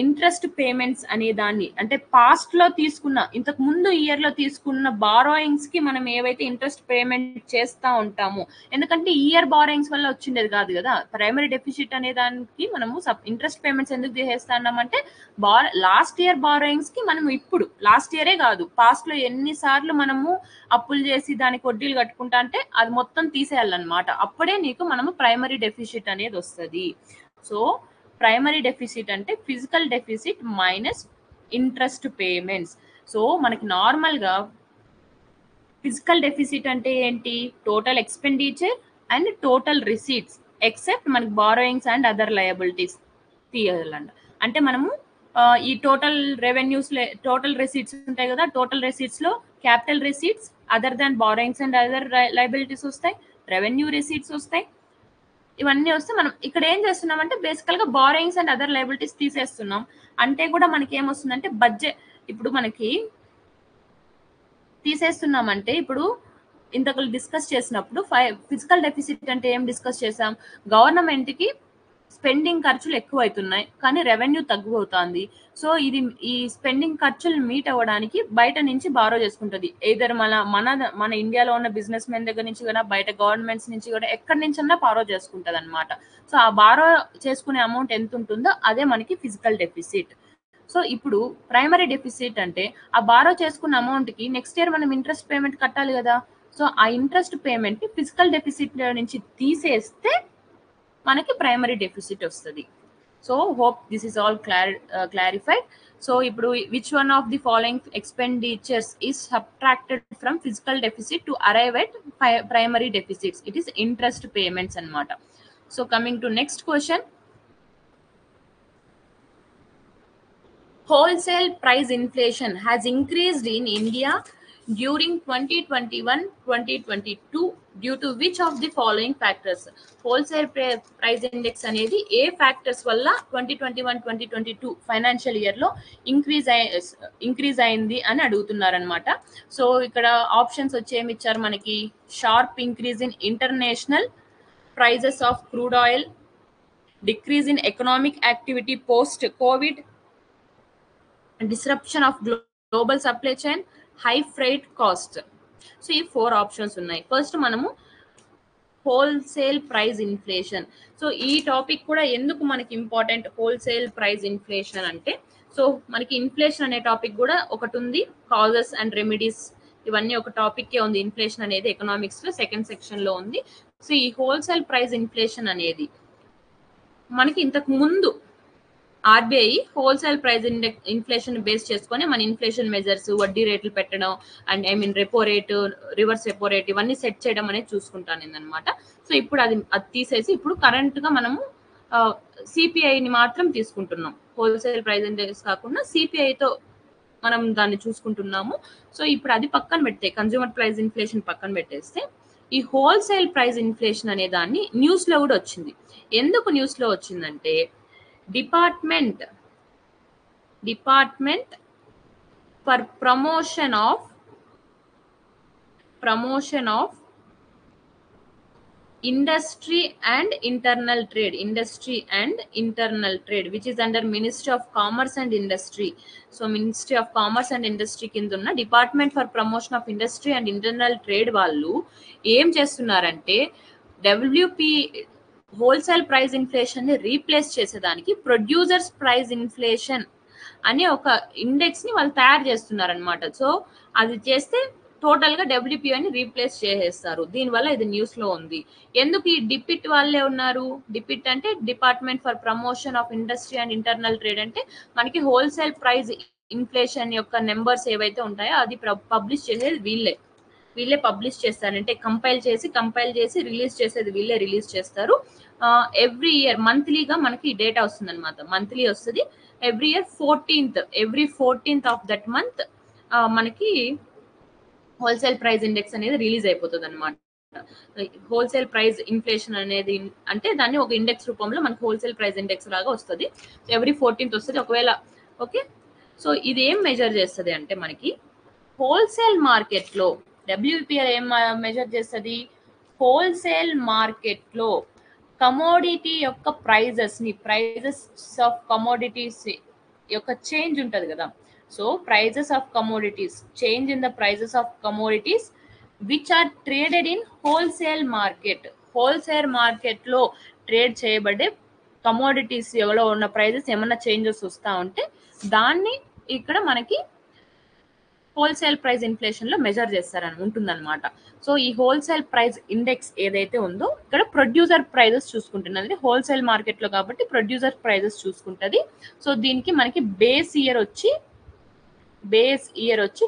ఇంట్రెస్ట్ పేమెంట్స్ అనే దాన్ని, అంటే పాస్ట్ లో తీసుకున్న, ఇంతకు ముందు ఇయర్ లో తీసుకున్న బారోయింగ్స్ కి మనం ఏవైతే ఇంట్రెస్ట్ పేమెంట్ చేస్తా ఉంటామో, ఎందుకంటే ఇయర్ బారోయింగ్స్ వల్ల వచ్చిండేది కాదు కదా. ప్రైమరీ డెఫిసిట్ అనే దానికి మనము ఇంట్రెస్ట్ పేమెంట్స్ ఎందుకు చేస్తున్నామంటే లాస్ట్ ఇయర్ బారోయింగ్స్ కి మనం ఇప్పుడు లాస్ట్ ఇయరే కాదు, పాస్ట్ లో ఎన్నిసార్లు మనము అప్పులు చేసి దానికి వడ్డీలు కట్టుకుంటా అంటే అది మొత్తం తీసేయాలన్నమాట. అప్పుడే నీకు మనము ప్రైమరీ డెఫిసిట్ అనేది వస్తుంది. సో ప్రైమరీ డెఫిసిట్ అంటే physical deficit minus interest payments. So మనకి నార్మల్గా ఫిజికల్ డెఫిసిట్ అంటే ఏంటి? Total expenditure and total receipts except మనకి బారోయింగ్స్ అండ్ అదర్ లయబిలిటీస్ తీయాలంట. అంటే మనము ఈ టోటల్ రెవెన్యూస్, టోటల్ రిసీట్స్ ఉంటాయి కదా, టోటల్ రిసీట్స్ లో capital receipts other than borrowings and other liabilities వస్తాయి, రెవెన్యూ రిసీట్స్ వస్తాయి. ఇవన్నీ వస్తే మనం ఇక్కడ ఏం చేస్తున్నామంటే బేసికల్ గా బారోయింగ్స్ అండ్ అదర్ లయబిలిటీస్ తీసేస్తున్నాం. అంటే కూడా మనకి ఏమొస్తుందంటే బడ్జెట్, ఇప్పుడు మనకి తీసేస్తున్నామంటే ఇప్పుడు ఇంతకు డిస్కస్ చేసినప్పుడు ఫిజికల్ డెఫిసిట్ అంటే ఏం డిస్కస్ చేసాం? గవర్నమెంట్ కి స్పెండింగ్ ఖర్చులు ఎక్కువ అవుతున్నాయి కానీ రెవెన్యూ తగ్గిపోతుంది. సో ఇది ఈ స్పెండింగ్ ఖర్చులు మీట్ అవ్వడానికి బయట నుంచి బారో చేసుకుంటుంది. ఏదర్ మన ఇండియాలో ఉన్న బిజినెస్ మెన్ దగ్గర నుంచి కూడా, బయట గవర్నమెంట్స్ నుంచి కూడా, ఎక్కడి నుంచన్నా బారో చేసుకుంటది అనమాట. సో ఆ బారో చేసుకునే అమౌంట్ ఎంత ఉంటుందో అదే మనకి ఫిజికల్ డెఫిసిట్. సో ఇప్పుడు ప్రైమరీ డెఫిసిట్ అంటే ఆ బారో చేసుకున్న అమౌంట్ కి నెక్స్ట్ ఇయర్ మనం ఇంట్రెస్ట్ పేమెంట్ కట్టాలి కదా. సో ఆ ఇంట్రెస్ట్ పేమెంట్ ని ఫిజికల్ డెఫిసిట్ నుంచి తీసేస్తే మనకి ప్రైమరీ డెఫిసిట్ వస్తుంది. So hope this is all clarified. So ఇప్పుడు which one of the following expenditures is subtracted from fiscal deficit to arrive at primary deficits? It is interest payments అన్నమాట. So coming to next question. Wholesale price inflation has increased in India during 2021-2022 due to which of the following factors? Wholesale price index అనేది ఏ factors వల్ల 2021-2022 financial year లో increase అయింది అని అడుగుతున్నారనమాట. So ఇక్కడ options వచ్చి ఏమి ఇచ్చారు మనకి? Sharp increase in international prices of crude oil, decrease in economic activity post covid, disruption of global supply chain, high freight cost. So ఈ 4 ఆప్షన్స్ ఉన్నాయి. ఫస్ట్ మనము హోల్సేల్ ప్రైస్ ఇన్ఫ్లేషన్. సో ఈ topic కూడా ఎందుకు మనకి ఇంపార్టెంట్, హోల్సేల్ ప్రైస్ ఇన్ఫ్లేషన్ అంటే, so మనకి inflation అనే టాపిక్ కూడా ఒకటి ఉంది, కాజెస్ అండ్ రెమెడీస్ ఇవన్నీ ఒక టాపిక్ ఉంది. ఇన్ఫ్లేషన్ అనేది ఎకనామిక్స్ లో సెకండ్ సెక్షన్ లో ఉంది. సో ఈ హోల్సేల్ ప్రైస్ ఇన్ఫ్లేషన్ అనేది మనకి ఇంతకు ముందు RBI wholesale price inflation base చేసుకొని మన ఇన్ఫ్లేషన్ మెజర్స్, వడ్డీ రేట్లు పెట్టడం and repo rate, reverse repo rate ఇవన్నీ సెట్ చేయడం అనేది చూసుకుంటాను అనమాట. సో ఇప్పుడు అది తీసేసి ఇప్పుడు కరెంట్ గా మనము సిపిఐని మాత్రం తీసుకుంటున్నాం. హోల్సేల్ ప్రైస్ ఇండెక్స్ కాకుండా సిపిఐతో మనం దాన్ని చూసుకుంటున్నాము. సో ఇప్పుడు అది పక్కన పెడితే, కన్జ్యూమర్ ప్రైస్ ఇన్ఫ్లేషన్ పక్కన పెట్టేస్తే, ఈ హోల్సేల్ ప్రైస్ ఇన్ఫ్లేషన్ అనే దాన్ని న్యూస్ లో కూడా వచ్చింది. ఎందుకు న్యూస్ లో వచ్చిందంటే, department for promotion of industry and internal trade, which is under Ministry of Commerce and Industry. So Ministry of Commerce and Industry కింద ఉన్న department for promotion of industry and internal trade వాళ్ళు ఏం చేస్తున్నారంటే, WP wholesale price inflation ని replace చేసేదానికి producers price inflation అనే ఒక index ని వాళ్ళు తయారు చేస్తున్నారనమాట. సో అది చేస్తే టోటల్ గా డబ్ల్యూపీఐని రీప్లేస్ చేసేస్తారు. దీనివల్ల ఇది న్యూస్ లో ఉంది. ఎందుకు ఈ డిపిట్ వాళ్ళే ఉన్నారు? డిపిట్ అంటే department for promotion of industry and internal trade. అంటే మనకి హోల్సేల్ ప్రైస్ ఇన్ఫ్లేషన్ యొక్క నెంబర్స్ ఏవైతే ఉంటాయో అది పబ్లిష్ చేసేది వీళ్ళే పబ్లిష్ చేస్తారంటే కంపైల్ చేసి రిలీజ్ చేసేది వీళ్ళే రిలీజ్ చేస్తారు. ఎవ్రీ ఇయర్ మంత్లీగా మనకి డేటా వస్తుంది అనమాట. మంత్లీ వస్తుంది. Every year 14th of that month మనకి హోల్సేల్ ప్రైస్ ఇండెక్స్ అనేది రిలీజ్ అయిపోతుంది అనమాట. హోల్సేల్ ప్రైస్ ఇన్ఫ్లేషన్ అనేది అంటే దాన్ని ఒక ఇండెక్స్ రూపంలో మనకి హోల్సేల్ ప్రైస్ ఇండెక్స్ లాగా వస్తుంది. ఎవ్రీ 14th వస్తుంది. ఒకవేళ ఓకే, సో ఇది ఏం మెజర్ చేస్తుంది అంటే మనకి హోల్సేల్ మార్కెట్లో డబ్ల్యూపీఐ ఏం మెజర్ చేస్తుంది? హోల్సేల్ మార్కెట్లో కమోడిటీ యొక్క ప్రైజెస్ ఆఫ్ కమోడిటీస్ యొక్క చేంజ్ ఉంటుంది కదా. So prices of commodities, change in the prices of commodities which are traded in wholesale market. Wholesale మార్కెట్లో ట్రేడ్ చేయబడే కమోడిటీస్ ఎవరో ఉన్న ప్రైజెస్ ఏమన్నా చేంజెస్ వస్తూ ఉంటే దాన్ని ఇక్కడ మనకి హోల్సేల్ ప్రైస్ ఇన్ఫ్లేషన్ లో మెజర్ చేస్తారని ఉంటుందన్నమాట. సో ఈ హోల్సేల్ ప్రైస్ ఇండెక్స్ ఏదైతే ఉందో ఇక్కడ ప్రొడ్యూసర్ ప్రైజెస్ చూసుకుంటున్నది. హోల్సేల్ మార్కెట్ లో కాబట్టి ప్రొడ్యూసర్ ప్రైజెస్ చూసుకుంటది. సో దీనికి మనకి బేస్ ఇయర్ వచ్చి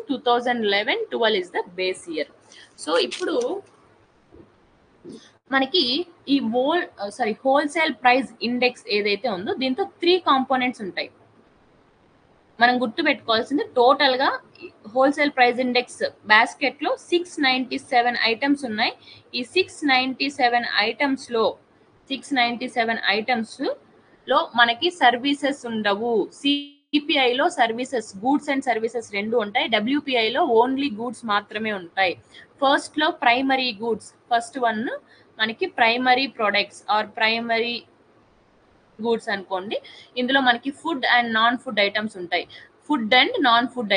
2011-12 is the base year. So ఇప్పుడు మనకి ఈ హోల్సేల్ ప్రైస్ ఇండెక్స్ ఏదైతే ఉందో దీంతో 3 కాంపోనెంట్స్ ఉంటాయి. మనం గుర్తు పెట్టుకోవాల్సింది టోటల్ గా హోల్సేల్ ప్రైస్ ఇండెక్స్ బాస్కెట్ లో 697 ఐటమ్స్ ఉన్నాయి. ఈ 697 ఐటమ్స్ లో మనకి సర్వీసెస్ ఉండవు. సిపిఐ లో సర్వీసెస్, గూడ్స్ అండ్ సర్వీసెస్ రెండు ఉంటాయి. డబ్ల్యూపిఐ లో ఓన్లీ గూడ్స్ మాత్రమే ఉంటాయి. ఫస్ట్ లో ప్రైమరీ గూడ్స్, ఫస్ట్ వన్ మనకి primary products or primary goods అనుకోండి. ఇందులో మనకి food and non food items ఉంటాయి. Food and non food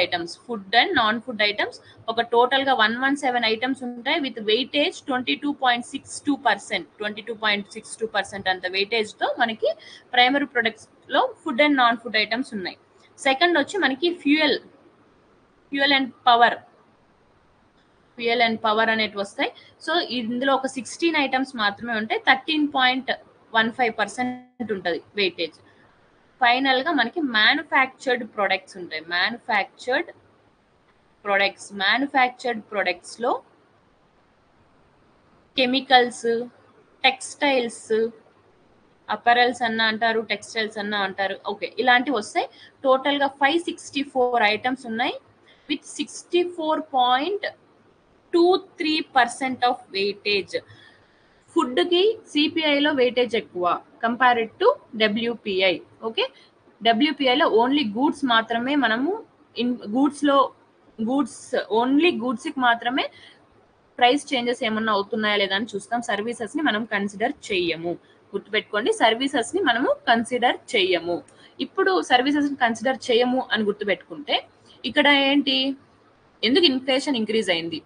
items ఒక టోటల్ గా 117 ఐటమ్స్ ఉంటాయి విత్ వెయిటేజ్ 22.62% అంత వెయిటేజ్ తో మనకి ప్రైమరీ ప్రొడక్ట్స్ లో food and non food items ఉన్నాయి. సెకండ్ వచ్చి మనకి ఫ్యూయల్ అండ్ పవర్ అనేవి వస్తాయి. సో ఇందులో ఒక 16 ఐటమ్స్ మాత్రమే ఉంటాయి. 13.15% ఉంటుంది వెయిటేజ్. ఫైనల్ గా మనకి మ్యానుఫ్యాక్చర్డ్ ప్రొడక్ట్స్ ఉంటాయి. మ్యానుఫ్యాక్చర్డ్ ప్రొడక్ట్స్ లో కెమికల్స్, టెక్స్టైల్స్, అపరల్స్ అన్న అంటారు, టెక్స్టైల్స్ అన్న అంటారు. ఓకే, ఇలాంటివి వస్తాయి. టోటల్ గా 564 ఐటమ్స్ ఉన్నాయి విత్ 64.23% ఆఫ్ వెయిటేజ్. ఫుడ్ కి సిపిఐలో వెయిటేజ్ ఎక్కువ కంపేర్డ్ టు డబ్ల్యూపిఐ. ఓకే, డబ్ల్యూపిఐలో ఓన్లీ గూడ్స్ మాత్రమే మనము ఓన్లీ గూడ్స్ కి మాత్రమే ప్రైస్ చేంజెస్ ఏమన్నా అవుతున్నాయా లేదా అని చూస్తాం. సర్వీసెస్ ని మనం కన్సిడర్ చెయ్యము. గుర్తుపెట్టుకోండి, సర్వీసెస్ ని మనము కన్సిడర్ చెయ్యము. ఇప్పుడు సర్వీసెస్ ని కన్సిడర్ చేయము అని గుర్తుపెట్టుకుంటే ఇక్కడ ఏంటి, ఎందుకు ఇన్ఫ్లేషన్ ఇంక్రీజ్ అయింది?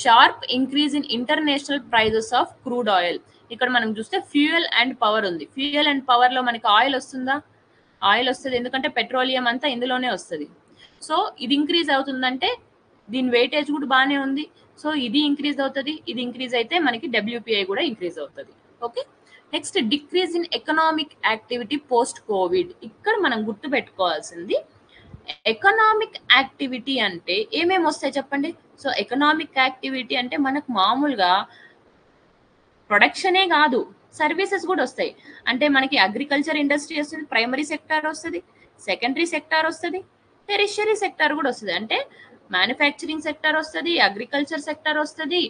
Sharp increase in international prices of crude oil. ఇక్కడ మనం చూస్తే ఫ్యూయల్ అండ్ పవర్ ఉంది. ఫ్యూయల్ అండ్ పవర్ లో మనకి ఆయిల్ వస్తుందా? ఆయిల్ వస్తుంది, ఎందుకంటే పెట్రోలియం అంతా ఇందులోనే వస్తుంది. సో ఇది ఇంక్రీజ్ అవుతుందంటే దీని వెయిటేజ్ కూడా బాగానే ఉంది. సో ఇది ఇంక్రీజ్ అవుతుంది. ఇది ఇంక్రీజ్ అయితే మనకి డబ్ల్యూపిఐ కూడా ఇంక్రీజ్ అవుతుంది. Okay, next decrease in economic activity post Covid. ఇక్కడ మనం గుర్తు పెట్టుకోవాల్సింది ఎకనామిక్ యాక్టివిటీ అంటే ఏమేమి వస్తాయి చెప్పండి. సో ఎకనామిక్ యాక్టివిటీ అంటే మనకు మామూలుగా ప్రొడక్షనే కాదు, సర్వీసెస్ కూడా వస్తాయి. అంటే మనకి అగ్రికల్చర్ ఇండస్ట్రీ వస్తుంది, ప్రైమరీ సెక్టార్ వస్తుంది, సెకండరీ సెక్టార్ వస్తుంది, టెరిషరీ సెక్టార్ కూడా వస్తుంది. అంటే మ్యానుఫ్యాక్చరింగ్ సెక్టార్ వస్తుంది, అగ్రికల్చర్ సెక్టార్ వస్తుంది,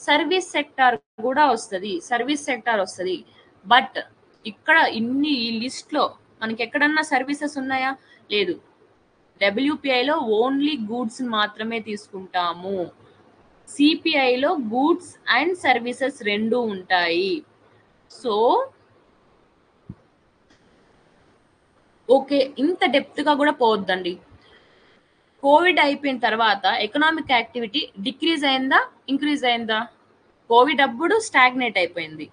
సర్వీస్ సెక్టార్ కూడా వస్తుంది. బట్ ఇక్కడ ఈ లిస్ట్ లో మనకి ఎక్కడన్నా సర్వీసెస్ ఉన్నాయా? లేదు. డబ్ల్యూపిఐలో ఓన్లీ గూడ్స్ మాత్రమే తీసుకుంటాము. సిపిఐలో గూడ్స్ అండ్ సర్వీసెస్ రెండు ఉంటాయి. సో ఓకే, ఇంత డెప్త్ గా కూడా పోవద్దండి. కోవిడ్ అయిపోయిన తర్వాత ఎకనామిక్ యాక్టివిటీ డిక్రీజ్ అయిందా, ఇంక్రీజ్ అయిందా? కోవిడ్ అప్పుడు స్టాగ్నేట్ అయిపోయింది.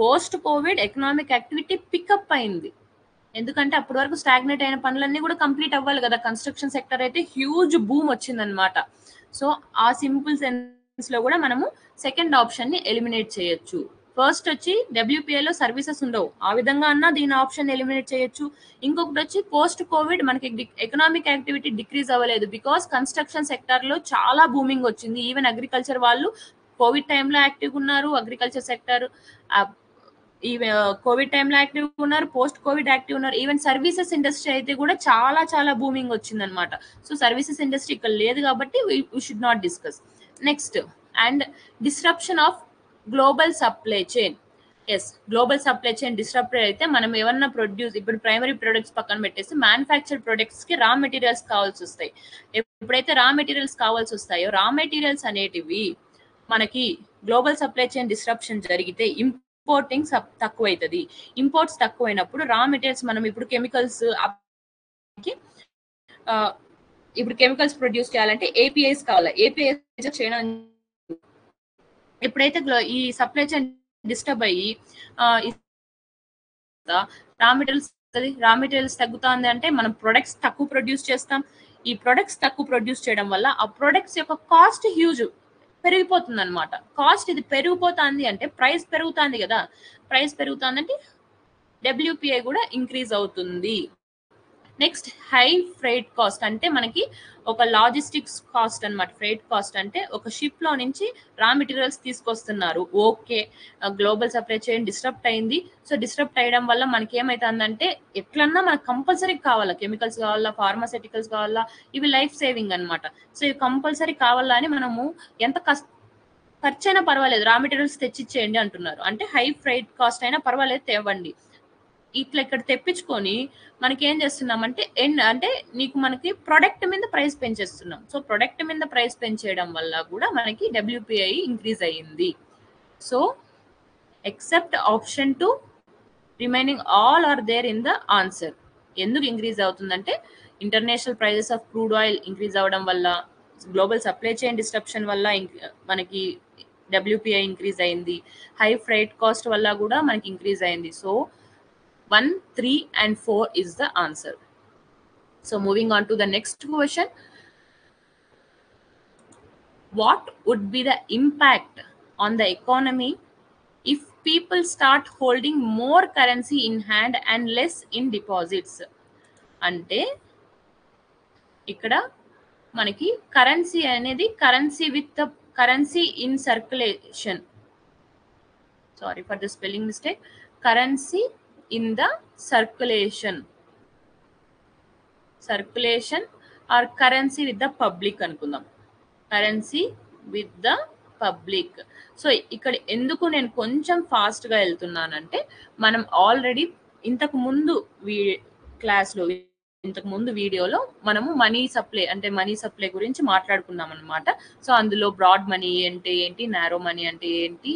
Post covid economic activity pick up అయింది. ఎందుకంటే అప్పటి వరకు స్టాగ్నేట్ అయిన పనులన్నీ కూడా కంప్లీట్ అవ్వాలి కదా. కన్స్ట్రక్షన్ సెక్టర్ అయితే హ్యూజ్ బూమ్ వచ్చిందనమాట. సో ఆ సింపుల్ సెన్స్ లో కూడా మనము సెకండ్ ఆప్షన్ ని ఎలిమినేట్ చేయొచ్చు. ఫస్ట్ వచ్చి డబ్ల్యూపిఐలో సర్వీసెస్ ఉండవు, ఆ విధంగా అన్నా దీని ఆప్షన్ ఎలిమినేట్ చేయొచ్చు. ఇంకొకటి వచ్చి పోస్ట్ కోవిడ్ మనకి ఎకనామిక్ యాక్టివిటీ డిక్రీజ్ అవ్వలేదు, బికాస్ కన్స్ట్రక్షన్ సెక్టర్ లో చాలా బూమింగ్ వచ్చింది. ఈవెన్ అగ్రికల్చర్ వాళ్ళు కోవిడ్ టైంలో యాక్టివ్ ఉన్నారు, అగ్రికల్చర్ సెక్టర్ ఈ కోవిడ్ టైంలో యాక్టివ్ ఉన్నారు, పోస్ట్ కోవిడ్ యాక్టివ్ ఉన్నారు. ఈవెన్ సర్వీసెస్ ఇండస్ట్రీ అయితే కూడా చాలా చాలా బూమింగ్ వచ్చింది అనమాట. సో సర్వీసెస్ ఇండస్ట్రీ ఇక్కడ లేదు కాబట్టి we should not discuss. Next, and disruption of global supply chain. Yes, global supply chain disturb అయితే మనం ఏమన్నా ప్రొడ్యూస్, ఇప్పుడు ప్రైమరీ ప్రొడక్ట్స్ పక్కన పెట్టేసి మ్యానుఫ్యాక్చర్ ప్రొడక్ట్స్ కి రా మెటీరియల్స్ కావాల్సి వస్తాయి. ఎప్పుడైతే రా మెటీరియల్స్ కావాల్సి వస్తాయో, రా మెటీరియల్స్ అనేటివి మనకి గ్లోబల్ సప్లై చైన్ డిస్ట్రప్షన్ జరిగితే ఇంపోర్టింగ్ తక్కువ అవుతుంది. ఇంపోర్ట్స్ తక్కువైనప్పుడు రా మెటీరియల్స్, మనం ఇప్పుడు కెమికల్స్ ఇప్పుడు కెమికల్స్ ప్రొడ్యూస్ చేయాలంటే ఏపీఐస్ కావాలి. ఏపీఐస్ చేయడం ఎప్పుడైతే ఈ సప్లై చైన్ డిస్టర్బ్ అయ్యి రా మెటీరియల్స్ తగ్గుతుంది అంటే మనం ప్రొడక్ట్స్ తక్కువ ప్రొడ్యూస్ చేస్తాం. ఈ ప్రొడక్ట్స్ తక్కువ ప్రొడ్యూస్ చేయడం వల్ల ఆ ప్రొడక్ట్స్ యొక్క కాస్ట్ హ్యూజ్ పెరిగిపోతుంది అనమాట. కాస్ట్ ఇది పెరిగిపోతుంది అంటే ప్రైస్ పెరుగుతుంది కదా, ప్రైస్ పెరుగుతుంది అంటే డబ్ల్యూపీఐ కూడా ఇంక్రీజ్ అవుతుంది. నెక్స్ట్ హై ఫ్రైట్ కాస్ట్ అంటే మనకి ఒక లాజిస్టిక్స్ కాస్ట్ అనమాట. ఫ్రైట్ కాస్ట్ అంటే ఒక షిప్ లో నుంచి రా మెటీరియల్స్ తీసుకొస్తున్నారు, okay, global supply chain disturb అయింది. సో డిస్టర్బ్ అయ్యడం వల్ల మనకి ఏమైతుందంటే ఎట్లన్నా మనకు కంపల్సరీ కావాలా, కెమికల్స్ కావాలా, ఫార్మాసిటికల్స్ కావాలా, ఇవి లైఫ్ సేవింగ్ అనమాట. సో ఇవి కంపల్సరీ కావాలా అని మనము ఎంత ఖర్చైనా పర్వాలేదు రా మెటీరియల్స్ తెచ్చిచ్చేయండి అంటున్నారు. అంటే హై ఫ్రైట్ కాస్ట్ అయినా పర్వాలేదు తేవండి. ఇట్లా ఇక్కడ తెప్పించుకొని మనకి ఏం చేస్తున్నామంటే అంటే మనకి ప్రొడక్ట్ మీద ప్రైస్ పెంచేస్తున్నాం. సో ప్రొడక్ట్ మీద ప్రైస్ పెంచేయడం వల్ల కూడా మనకి డబ్ల్యూపీఐ ఇంక్రీజ్ అయ్యింది. So except option 2 remaining all are there in the answer. ఎందుకు ఇంక్రీజ్ అవుతుందంటే international prices of crude oil increase అవ్వడం వల్ల, గ్లోబల్ సప్లై చైన్ డిస్ట్రప్షన్ వల్ల మనకి డబ్ల్యూపీఐ ఇంక్రీజ్ అయింది, హై ఫ్రైట్ కాస్ట్ వల్ల కూడా మనకి ఇంక్రీజ్ అయింది. So 1, 3 and 4 is the answer. So moving on to the next question. What would be the impact on the economy if people start holding more currency in hand and less in deposits? అంటే ఇక్కడ మనకి currency అనేది currency with the currency in circulation, sorry for the spelling mistake, currency in the circulation or currency with the public అనుకుందాం, currency with the public. So ఇక్కడ ఎందుకు నేను కొంచెం fast గా వెళ్తున్నానంటే మనం ఆల్రెడీ ఇంతకు ముందు క్లాస్లో, ఇంతకు ముందు వీడియోలో మనము మనీ సప్లై గురించి మాట్లాడుకున్నాం అనమాట. సో అందులో బ్రాడ్ మనీ అంటే ఏంటి, నారో మనీ అంటే ఏంటి,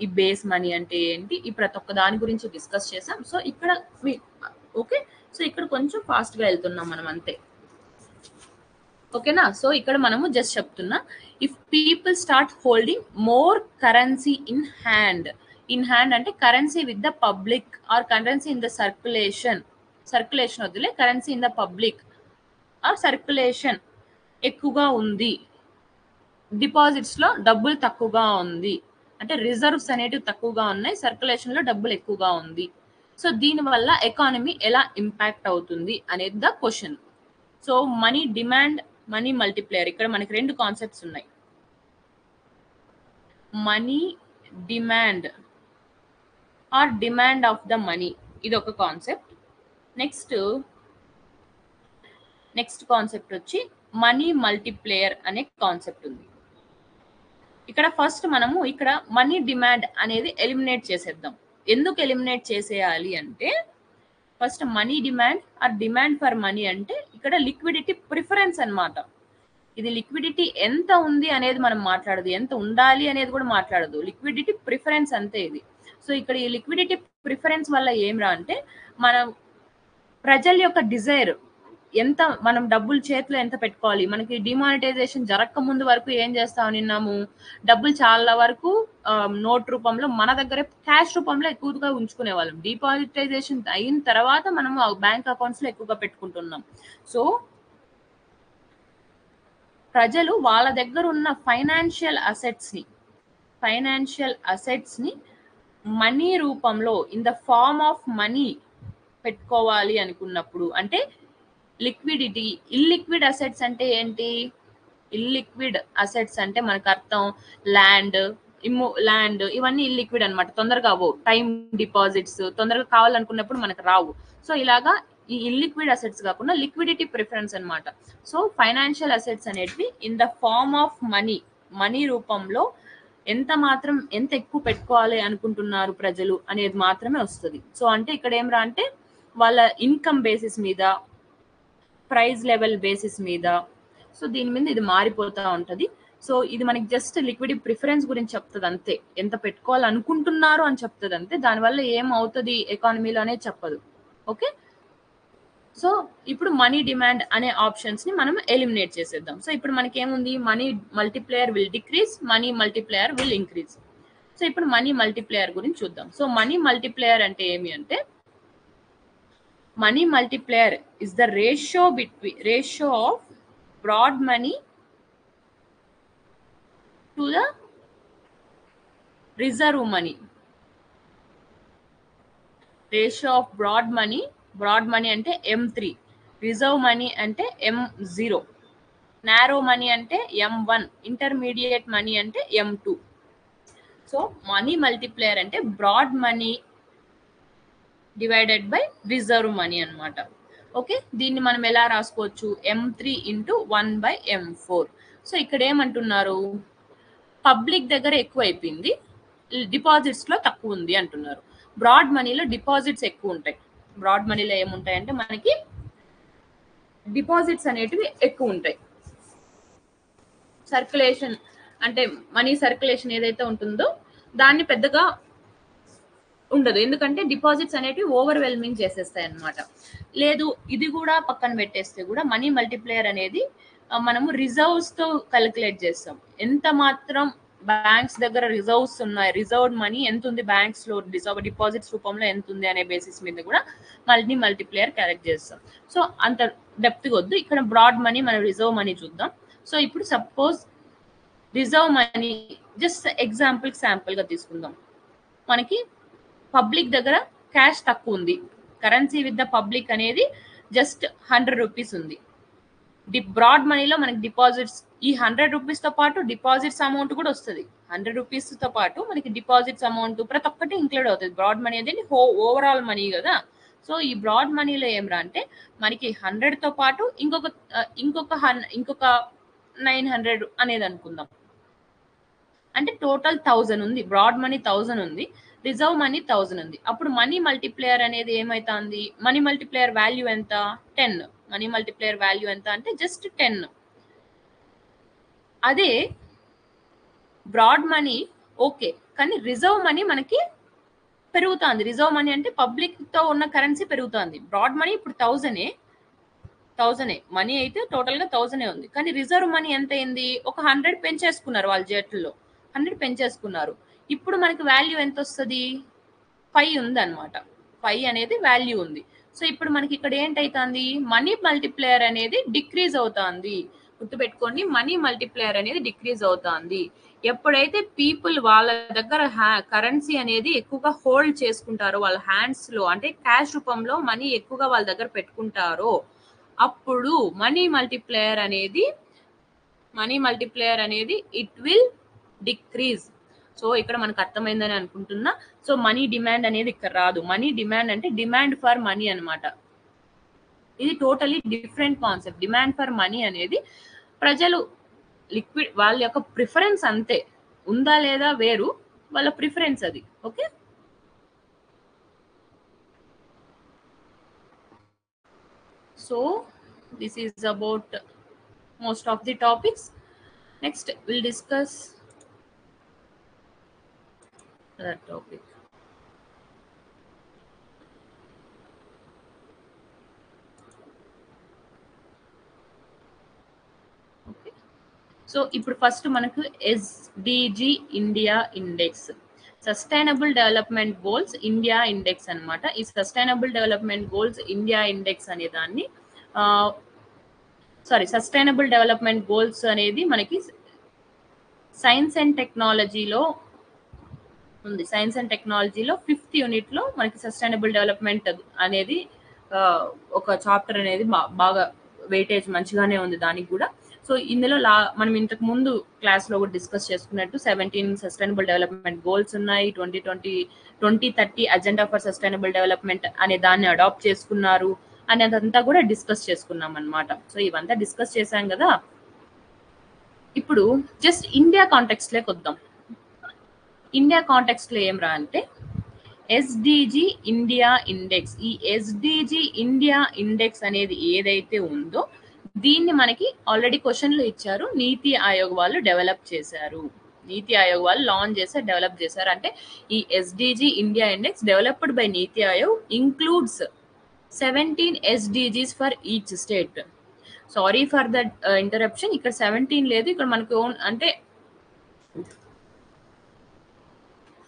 ఈ బేస్ మనీ అంటే ఏంటి, ఈ ప్రతి ఒక్క దాని గురించి డిస్కస్ చేసాం. సో ఇక్కడ ఓకే, సో ఇక్కడ కొంచెం ఫాస్ట్ గా వెళ్తున్నాం మనం అంతే, ఓకేనా. సో ఇక్కడ మనము జస్ట్ చెప్తున్నా, if people start holding more currency in hand అంటే currency with the public or currency in the circulation వద్దులే, currency in the public or circulation ఎక్కువగా ఉంది, డిపాజిట్స్ లో డబ్బులు తక్కువగా ఉంది అంటే రిజర్వ్స్ అనేటివి తక్కువగా ఉన్నాయి, సర్క్యులేషన్ లో డబ్బులు ఎక్కువగా ఉంది. సో దీని వల్ల ఎకానమీ ఎలా ఇంపాక్ట్ అవుతుంది అనేది the question. So money demand, money multiplier, ఇక్కడ మనకి రెండు కాన్సెప్ట్స్ ఉన్నాయి. Money demand or demand of the money, ఇది ఒక కాన్సెప్ట్. నెక్స్ట్ కాన్సెప్ట్ వచ్చి మనీ మల్టిప్లేయర్ అనే కాన్సెప్ట్ ఉంది. ఇక్కడ ఫస్ట్ మనము ఇక్కడ మనీ డిమాండ్ అనేది ఎలిమినేట్ చేసేద్దాం. ఎందుకు ఎలిమినేట్ చేసేయాలి అంటే, first money demand or demand for money అంటే ఇక్కడ లిక్విడిటీ ప్రిఫరెన్స్ అన్నమాట. ఇది లిక్విడిటీ ఎంత ఉంది అనేది మనం మాట్లాడదు, ఎంత ఉండాలి అనేది కూడా మాట్లాడదు, లిక్విడిటీ ప్రిఫరెన్స్ అంతే ఇది. సో ఇక్కడ ఈ లిక్విడిటీ ప్రిఫరెన్స్ వల్ల ఏమిరా అంటే, మన ప్రజల యొక్క డిజైర్ ఎంత, మనం డబ్బులు చేతిలో ఎంత పెట్టుకోవాలి. మనకి డిమానిటైజేషన్ జరగక ముందు వరకు ఏం చేస్తా ఉన్నాము, డబ్బులు చాలా వరకు నోట్ రూపంలో మన దగ్గర క్యాష్ రూపంలో ఎక్కువగా ఉంచుకునే వాళ్ళం. డిమానిటైజేషన్ అయిన తర్వాత మనం బ్యాంక్ అకౌంట్స్ లో ఎక్కువగా పెట్టుకుంటున్నాం. సో ప్రజలు వాళ్ళ దగ్గర ఉన్న ఫైనాన్షియల్ అసెట్స్ ని మనీ రూపంలో in the form of money పెట్టుకోవాలి అనుకున్నప్పుడు, అంటే లిక్విడిటీ. ఇల్లిక్విడ్ అసెట్స్ అంటే ఏంటి, ఇల్లిక్విడ్ అసెట్స్ అంటే మనకు అర్థం ల్యాండ్ ఇవన్నీ ఇల్లిక్విడ్ అనమాట, తొందరగా అవ్వవు. టైం డిపాజిట్స్ తొందరగా కావాలనుకున్నప్పుడు మనకు రావు. సో ఇలాగా ఈ ఇల్లిక్విడ్ అసెట్స్ కాకుండా లిక్విడిటీ ప్రిఫరెన్స్ అనమాట. సో ఫైనాన్షియల్ అసెట్స్ అనేటివి in the form of money రూపంలో ఎంత ఎక్కువ పెట్టుకోవాలి అనుకుంటున్నారు ప్రజలు అనేది మాత్రమే వస్తుంది. సో అంటే ఇక్కడ ఏం రా అంటే వాళ్ళ ఇన్కమ్ బేసిస్ మీద, ప్రైస్ లెవెల్ బేసిస్ మీద, సో దీని మీద ఇది మారిపోతూ ఉంటది. సో ఇది మనకి జస్ట్ లిక్విడ్ ప్రిఫరెన్స్ గురించి చెప్తుంది అంతే, ఎంత పెట్టుకోవాలనుకుంటున్నారు అని చెప్తుంది అంతే, దానివల్ల ఏం అవుతుంది ఎకానమీలో అనేది చెప్పదు. ఓకే, సో ఇప్పుడు మనీ డిమాండ్ అనే ఆప్షన్స్ ని మనం ఎలిమినేట్ చేసేద్దాం. సో ఇప్పుడు మనకి ఏముంది, money multiplier will decrease, money multiplier will increase. So ఇప్పుడు మనీ మల్టిప్లేయర్ గురించి చూద్దాం. సో మనీ మల్టిప్లేయర్ అంటే ఏమి అంటే, money multiplier is the ratio of broad money to the reserve money. Ratio of broad money అంటే M3, రిజర్వ్ మనీ అంటే M0, narrow money అంటే M1, intermediate money అంటే M2. సో మనీ మల్టిప్లేయర్ అంటే broad money divided by reserve money అన్నమాట. Okay, దీన్ని మనం ఎలా రాసుకోవచ్చు, M3 ఇంటూ 1/M4. సో ఇక్కడ ఏమంటున్నారు, పబ్లిక్ దగ్గర ఎక్కువ అయిపోయింది, డిపాజిట్స్ లో తక్కువ ఉంది అంటున్నారు. బ్రాడ్ మనీలో డిపాజిట్స్ ఎక్కువ ఉంటాయి. బ్రాడ్ మనీలో ఏముంటాయంటే మనకి డిపాజిట్స్ అనేటివి ఎక్కువ ఉంటాయి. సర్క్యులేషన్ అంటే మనీ సర్క్యులేషన్ ఏదైతే ఉంటుందో దాన్ని పెద్దగా ఉండదు, ఎందుకంటే డిపాజిట్స్ అనేటివి ఓవర్వెల్మింగ్ చేసేస్తాయి అన్నమాట. లేదు ఇది కూడా పక్కన పెట్టేస్తే కూడా మనీ మల్టిప్లేయర్ అనేది మనము రిజర్వ్స్ తో క్యాలిక్యులేట్ చేస్తాం. ఎంత మాత్రం బ్యాంక్స్ దగ్గర రిజర్వ్స్ ఉన్నాయి, రిజర్వ్డ్ మనీ ఎంత ఉంది బ్యాంక్స్ లో, డిపాజిట్స్ రూపంలో ఎంత ఉంది అనే బేసిస్ మీద కూడా మనీ మల్టిప్లేయర్ క్యాలిక్యులేట్ చేస్తాం. సో అంత డెప్త్ వద్దు, ఇక్కడ బ్రాడ్ మనీ మన రిజర్వ్ మనీ చూద్దాం. సో ఇప్పుడు suppose reserve money just sample గా తీసుకుందాం. మనకి పబ్లిక్ దగ్గర క్యాష్ తక్కువ ఉంది, కరెన్సీ విత్ ద పబ్లిక్ అనేది జస్ట్ 100 రూపీస్ ఉంది. బ్రాడ్ మనీలో మనకి డిపాజిట్స్ ఈ 100 రూపీస్ తో పాటు డిపాజిట్స్ అమౌంట్ కూడా వస్తుంది. 100 రూపీస్ తో పాటు మనకి డిపాజిట్స్ అమౌంట్ ప్రతి ఒక్కటి ఇంక్లూడ్ అవుతుంది. బ్రాడ్ మనీ అనేది ఓవరాల్ మనీ కదా. సో ఈ బ్రాడ్ మనీలో ఏమరా అంటే మనకి 100 తో పాటు ఇంకొక 900 అనేది అనుకుందాం, అంటే టోటల్ 1000 ఉంది. బ్రాడ్ మనీ 1000 ఉంది, రిజర్వ్ మనీ 1000 ఉంది. అప్పుడు మనీ మల్టిప్లేయర్ అనేది ఏమైతుంది, మనీ మల్టిప్లేయర్ వాల్యూ ఎంత, 10. మనీ మల్టిప్లేయర్ వాల్యూ ఎంత అంటే జస్ట్ 10. అదే బ్రాడ్ మనీ ఓకే, కానీ రిజర్వ్ మనీ మనకి పెరుగుతుంది. రిజర్వ్ మనీ అంటే పబ్లిక్ తో ఉన్న కరెన్సీ పెరుగుతుంది. బ్రాడ్ మనీ ఇప్పుడు 1000 మనీ అయితే టోటల్ గా 1000 ఉంది, కానీ రిజర్వ్ మనీ ఎంత అయింది, ఒక 100 పెంచేసుకున్నారు వాళ్ళ జేట్లలో, 100 పెంచేసుకున్నారు. ఇప్పుడు మనకి వాల్యూ ఎంత వస్తుంది, 5 ఉంది అనమాట. 5 అనేది వాల్యూ ఉంది. సో ఇప్పుడు మనకి ఇక్కడ ఏంటైతుంది, మనీ మల్టిప్లేయర్ అనేది డిక్రీజ్ అవుతుంది. గుర్తుపెట్టుకోండి, మనీ మల్టిప్లేయర్ అనేది డిక్రీజ్ అవుతుంది. ఎప్పుడైతే పీపుల్ వాళ్ళ దగ్గర కరెన్సీ అనేది ఎక్కువగా హోల్డ్ చేసుకుంటారో, వాళ్ళ హ్యాండ్స్ లో అంటే క్యాష్ రూపంలో మనీ ఎక్కువగా వాళ్ళ దగ్గర పెట్టుకుంటారో, అప్పుడు మనీ మల్టిప్లేయర్ అనేది ఇట్ విల్ డిక్రీజ్. సో ఇక్కడ మనకు అర్థమైందని అనుకుంటున్నా. సో మనీ డిమాండ్ అనేది ఇక్కడ రాదు. మనీ డిమాండ్ అంటే డిమాండ్ ఫర్ మనీ అన్నమాట. ఇది totally different concept. Demand for money అనేది ప్రజలు లిక్విడ్ వాళ్ళ యొక్క ప్రిఫరెన్స్ అంతే, ఉందా లేదా వేరు, వాళ్ళ ప్రిఫరెన్స్ అది. Okay, so this is about most of the topics. Next we'll discuss that topic. Okay, so ఇప్పుడు ఫస్ట్ మనకు SDG India index, sustainable development goals India index అన్నమాట. ఈ sustainable development goals India index అనే దాన్ని sustainable development goals అనేది మనకి science and టెక్నాలజీలో ఉంది. సైన్స్ అండ్ టెక్నాలజీలో 5th యూనిట్ లో మనకి సస్టైనబుల్ డెవలప్మెంట్ అనేది ఒక చాప్టర్ అనేది బాగా వెయిటేజ్ మంచిగానే ఉంది దానికి కూడా. సో ఇందులో మనం ఇంతకు ముందు క్లాస్ లో కూడా డిస్కస్ చేసుకున్నట్టు 17 సస్టైనబుల్ డెవలప్మెంట్ గోల్స్ ఉన్నాయి. 2030 అజెండా ఫర్ సస్టైనబుల్ డెవలప్మెంట్ అనే దాన్ని అడాప్ట్ చేసుకున్నారు అనేదంతా కూడా డిస్కస్ చేసుకున్నాం అన్నమాట. సో ఇవంతా డిస్కస్ చేశాం కదా. ఇప్పుడు జస్ట్ ఇండియా కాంటెక్స్ట్ లోకి వద్దాం. ఇండియా కాంటెక్స్ట్ లో ఏం రా అంటే ఎస్డిజి ఇండియా ఇండెక్స్. ఈ ఎస్డిజి ఇండియా ఇండెక్స్ అనేది ఏదైతే ఉందో దీన్ని మనకి ఆల్రెడీ క్వశ్చన్లు ఇచ్చారు, నీతి ఆయోగ్ వాళ్ళు డెవలప్ చేశారు. నీతి ఆయోగ్ వాళ్ళు లాంచ్ చేశారు, డెవలప్ చేశారు. అంటే ఈ SDG India index developed by NITI Aayog includes 17 SDGs for each state. Sorry for that interruption, ఇక్కడ 17 లేదు, ఇక్కడ మనకు అంటే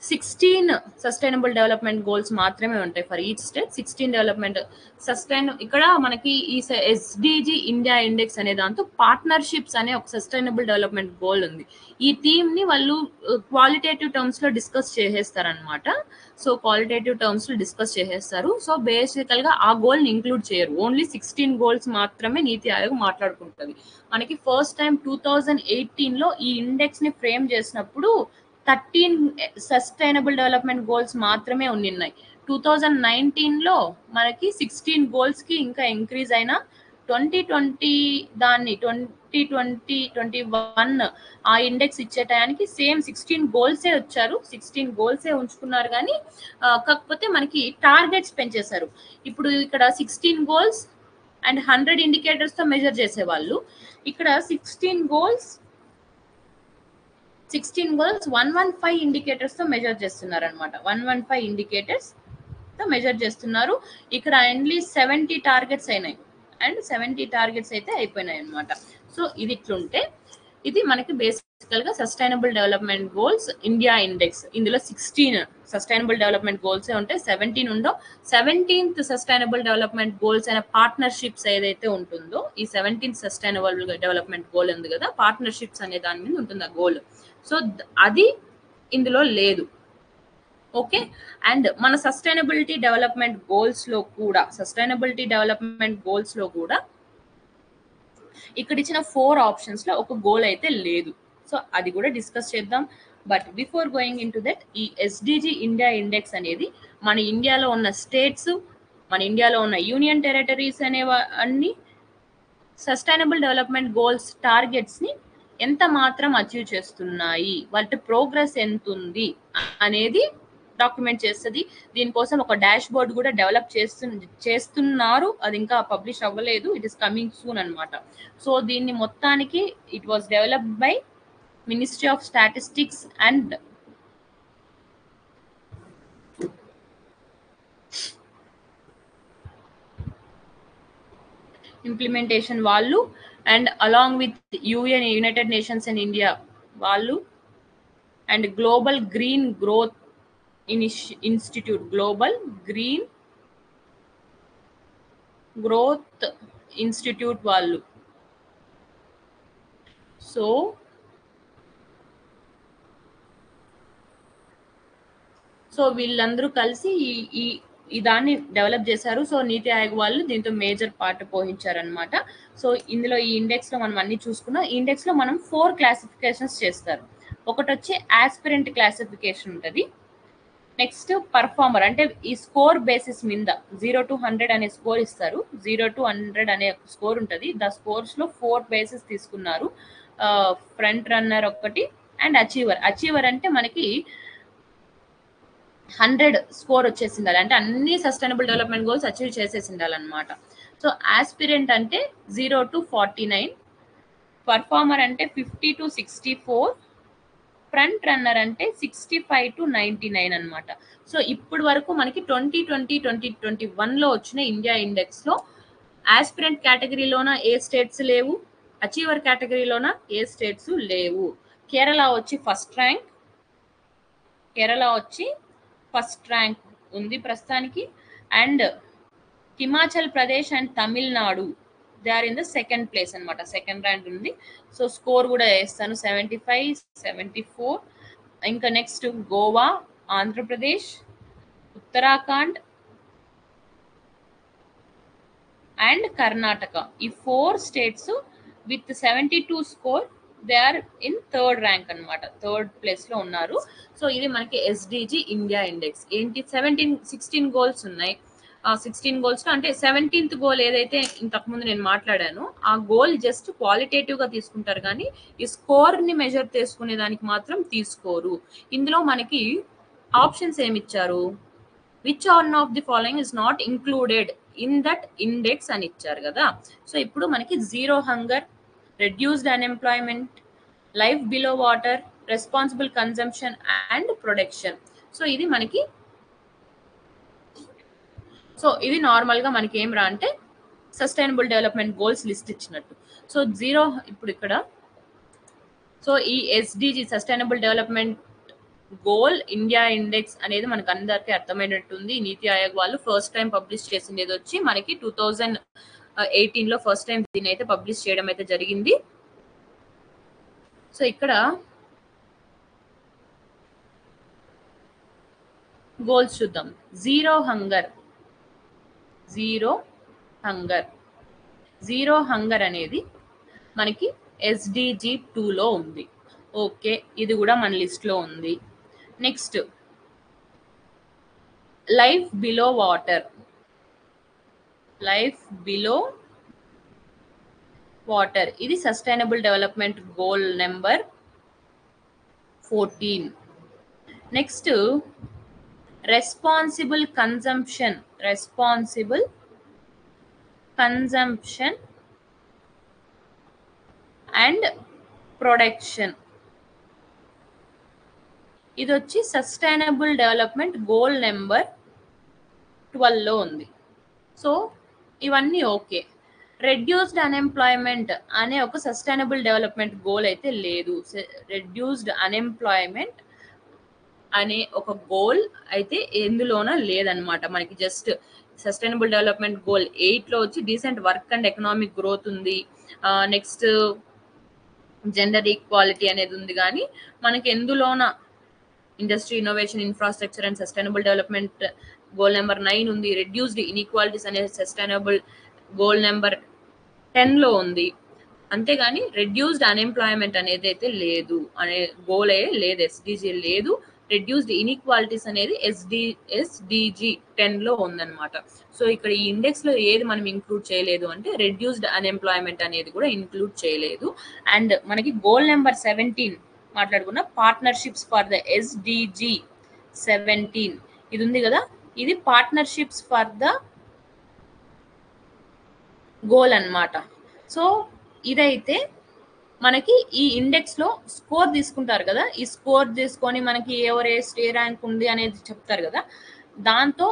16 సస్టైనబుల్ డెవలప్మెంట్ గోల్స్ మాత్రమే ఉంటాయి ఫర్ ఈచ్ స్టేట్. 16 డెవలప్మెంట్ ఇక్కడ మనకి ఈ ఎస్డిజి ఇండియా ఇండెక్స్ అనే దాంతో పార్ట్నర్షిప్స్ అనే ఒక సస్టైనబుల్ డెవలప్మెంట్ గోల్ ఉంది. ఈ థీమ్ ని వాళ్ళు క్వాలిటేటివ్ టర్మ్స్ లో డిస్కస్ చేసేస్తారనమాట. సో క్వాలిటేటివ్ టర్మ్స్ లో డిస్కస్ చేసేస్తారు. సో బేసికల్ గా ఆ గోల్ ని ఇంక్లూడ్ చేయరు, ఓన్లీ 16 గోల్స్ మాత్రమే నీతి ఆయోగ్ మాట్లాడుకుంటుంది. మనకి ఫస్ట్ టైం 2018 లో ఈ ఇండెక్స్ ని ఫ్రేమ్ చేసినప్పుడు 13 సస్టైనబుల్ డెవలప్మెంట్ గోల్స్ మాత్రమే ఉన్నాయి. 2019 లో మనకి 16 గోల్స్ కి ఇంకా ఇంక్రీజ్ అయినా 2020 దాన్ని 2021 ఆ ఇండెక్స్ ఇచ్చే టయానికి సేమ్ 16 గోల్సే వచ్చారు, 16 గోల్సే ఉంచుకున్నారు. కానీ కాకపోతే మనకి టార్గెట్స్ పెంచేశారు. ఇప్పుడు ఇక్కడ 16 గోల్స్ అండ్ 100 ఇండికేటర్స్ తో మెజర్ చేసేవాళ్ళు, ఇక్కడ 16 గోల్స్ 115 ఇండికేటర్స్ తో మెజర్ చేస్తున్నారు అనమాట. 115 ఇండికేటర్స్ తో మెజర్ చేస్తున్నారు. ఇక్కడ ఓన్లీ 70 టార్గెట్స్ అయినాయి అండ్ 70 టార్గెట్స్ అయితే అయిపోయినాయి అనమాట. సో ఇది ఇట్లుంటే ఇది మనకి బేసికల్ గా sustainable development goals India index. ఇందులో 16 సస్టైనబుల్ డెవలప్మెంట్ గోల్స్ ఉంటాయి, 17 ఉండో. 17th సస్టైనబుల్ డెవలప్మెంట్ గోల్స్ అయిన పార్ట్నర్షిప్స్ ఏదైతే ఉంటుందో, ఈ 17th సస్టైనబుల్ డెవలప్మెంట్ గోల్ ఉంది కదా, పార్ట్నర్షిప్స్ అనే దాని మీద ఉంటుంది ఆ గోల్. సో అది ఇందులో లేదు. ఓకే. అండ్ మన సస్టైనబిలిటీ డెవలప్మెంట్ గోల్స్ లో కూడా ఇక్కడ ఇచ్చిన 4 ఆప్షన్స్ లో ఒక గోల్ అయితే లేదు. సో అది కూడా డిస్కస్ చేద్దాం. But before going in to that, ఈ ఎస్డిజి ఇండియా ఇండెక్స్ అనేది మన ఇండియాలో ఉన్న స్టేట్స్, మన ఇండియాలో ఉన్న యూనియన్ టెరిటరీస్ అన్ని సస్టైనబుల్ డెవలప్మెంట్ గోల్స్ టార్గెట్స్ ని ఎంత మాత్రం అచీవ్ చేస్తున్నాయి, వాటి ప్రోగ్రెస్ ఎంత ఉంది అనేది డాక్యుమెంట్ చేస్తుంది. దీనికోసం ఒక డాష్ బోర్డ్ కూడా డెవలప్ చేస్తున్నారు, అది ఇంకా పబ్లిష్ అవ్వలేదు, ఇట్ ఈస్ కమింగ్ సూన్ అనమాట. సో దీన్ని మొత్తానికి it was developed by ministry of statistics and implementation వాళ్ళు, and along with United Nations and India వాళ్ళు, and global green growth institute, global green growth institute వాళ్ళు. So వీళ్ళందరూ కలిసి ఈ దాన్ని డెవలప్ చేశారు. సో నీతి ఆయోగ్ వాళ్ళు దీంతో మేజర్ పార్ట్ పోషించారనమాట. సో ఇందులో ఈ ఇండెక్స్ లో మనం అన్ని చూసుకున్నాం. ఈ ఇండెక్స్ లో మనం 4 క్లాసిఫికేషన్స్ చేస్తారు. ఒకటి వచ్చి ఆస్పిరెంట్ క్లాసిఫికేషన్ ఉంటుంది. నెక్స్ట్ పర్ఫార్మర్, అంటే ఈ స్కోర్ బేసిస్ మీద 0 to 100 అనే స్కోర్ ఇస్తారు. 0 to 100 అనే స్కోర్ ఉంటుంది. ద స్కోర్స్ లో 4 బేసిస్ తీసుకున్నారు. ఫ్రంట్ రన్నర్ ఒకటి అండ్ అచీవర్ అంటే మనకి 100 స్కోర్ వచ్చేసి ఉండాలి, అంటే అన్ని సస్టైనబుల్ డెవలప్మెంట్ గోల్స్ అచీవ్ చేసేసి ఉండాలన్నమాట. సో ఆస్పిరెంట్ అంటే 0 to 49, పర్ఫార్మర్ అంటే 50 to 64, ఫ్రంట్ రన్నర్ అంటే 65 to 99 అనమాట. సో ఇప్పుడు వరకు మనకి 2020, 2021 లో వచ్చిన ఇండియా ఇండెక్స్ లో ఆస్పిరెంట్ కేటగిరీలోన ఏ స్టేట్స్ లేవు, అచీవర్ కేటగిరీలోన ఏ స్టేట్స్ లేవు. కేరళ వచ్చి ఫస్ట్ ర్యాంక్ ఉంది ప్రస్తుతానికి, and Himachal Pradesh and Tamil Nadu they are in the second place అనమాట, సెకండ్ ర్యాంక్ ఉంది. సో స్కోర్ కూడా వేస్తాను, 75, 74. ఇంకా నెక్స్ట్ గోవా, ఆంధ్రప్రదేశ్, ఉత్తరాఖండ్ అండ్ కర్ణాటక, ఈ 4 states with 72 score they are in third rank అనమాట, థర్డ్ ప్లేస్ లో ఉన్నారు. సో ఇది మనకి ఎస్డిజి ఇండియా ఇండెక్స్. ఏంటి 16 గోల్స్ ఉన్నాయి. 16 గోల్స్ అంటే 17th గోల్ ఏదైతే ఇంతకుముందు నేను మాట్లాడానో ఆ గోల్ జస్ట్ క్వాలిటేటివ్ గా తీసుకుంటారు కానీ ఈ స్కోర్ ని మెజర్ చేసుకునే దానికి మాత్రం తీసుకోరు. ఇందులో మనకి ఆప్షన్స్ ఏమి ఇచ్చారు, which are of the following is not included in that index అని ఇచ్చారు కదా. సో ఇప్పుడు మనకి zero hunger, reduced unemployment, life below water, responsible consumption and production. So ఇది మనకి నార్మల్ గా మనకి ఏం రా అంటే సస్టైనబుల్ డెవలప్మెంట్ గోల్స్ లిస్ట్ ఇచ్చినట్టు. సో జీరో ఇప్పుడు ఇక్కడ ఈ SDG sustainable development goal India index అనేది మనకు అందరికీ అర్థమైనట్టుంది. నీతి ఆయోగ్ వాళ్ళు ఫస్ట్ టైం పబ్లిష్ చేసింది వచ్చి మనకి 2018 లో ఫస్ట్ టైం దీని అయితే పబ్లిష్ చేయడం అయితే జరిగింది. సో ఇక్కడ గోల్స్ చూద్దాం. జీరో హంగర్ అనేది మనకి ఎస్డిజి 2లో ఉంది. ఓకే, ఇది కూడా మన లిస్ట్ లో ఉంది. నెక్స్ట్ లైఫ్ బిలో వాటర్, ఇది sustainable development goal number 14. Next responsible consumption and production, ఇది వచ్చి సస్టైనబుల్ డెవలప్మెంట్ గోల్ నెంబర్ 12లో ఉంది. సో ఇవన్నీ ఓకే. రెడ్యూస్డ్ అన్ఎంప్లాయ్మెంట్ అనే ఒక సస్టైనబుల్ డెవలప్మెంట్ గోల్ అయితే లేదు. రెడ్యూస్డ్ అన్ఎంప్లాయ్మెంట్ అనే ఒక గోల్ అయితే ఎందులోన లేదనమాట. మనకి జస్ట్ సస్టైనబుల్ డెవలప్మెంట్ గోల్ 8లో వచ్చి decent work and economic growth ఉంది. నెక్స్ట్ జెండర్ ఈక్వాలిటీ అనేది ఉంది. కానీ మనకి ఎందులోన industry, innovation, infrastructure and sustainable development goal number 9 ఉంది. రెడ్యూస్డ్ ఇన్ఈక్వాలిటీస్ అనే సస్టైనబుల్ గోల్ నెంబర్ 10లో ఉంది. అంతేగాని రెడ్యూస్డ్ అన్ఎంప్లాయ్మెంట్ అనేది అయితే లేదు, అనే గోల్ లేదు, ఎస్డిజి లేదు. రెడ్యూస్డ్ ఇన్ఈక్వాలిటీస్ అనేది ఎస్డిజి 10లో ఉందన్నమాట. సో ఇక్కడ ఈ ఇండెక్స్ లో ఏది మనం ఇంక్లూడ్ చేయలేదు అంటే రెడ్యూస్డ్ అన్ఎంప్లాయ్మెంట్ అనేది కూడా ఇంక్లూడ్ చేయలేదు. అండ్ మనకి గోల్ నెంబర్ 17 మాట్లాడుకున్న పార్ట్నర్షిప్స్ ఫర్ ద ఎస్డిజి 17 ఇది ఉంది కదా, ఇది పార్ట్నర్షిప్స్ ఫర్ ద గోల్ అన్నమాట. సో ఇదైతే మనకి ఈ ఇండెక్స్ లో స్కోర్ తీసుకుంటారు కదా, ఈ స్కోర్ తీసుకొని మనకి ఏ ర్యాంక్ ఉంది అనేది చెప్తారు కదా, దాంతో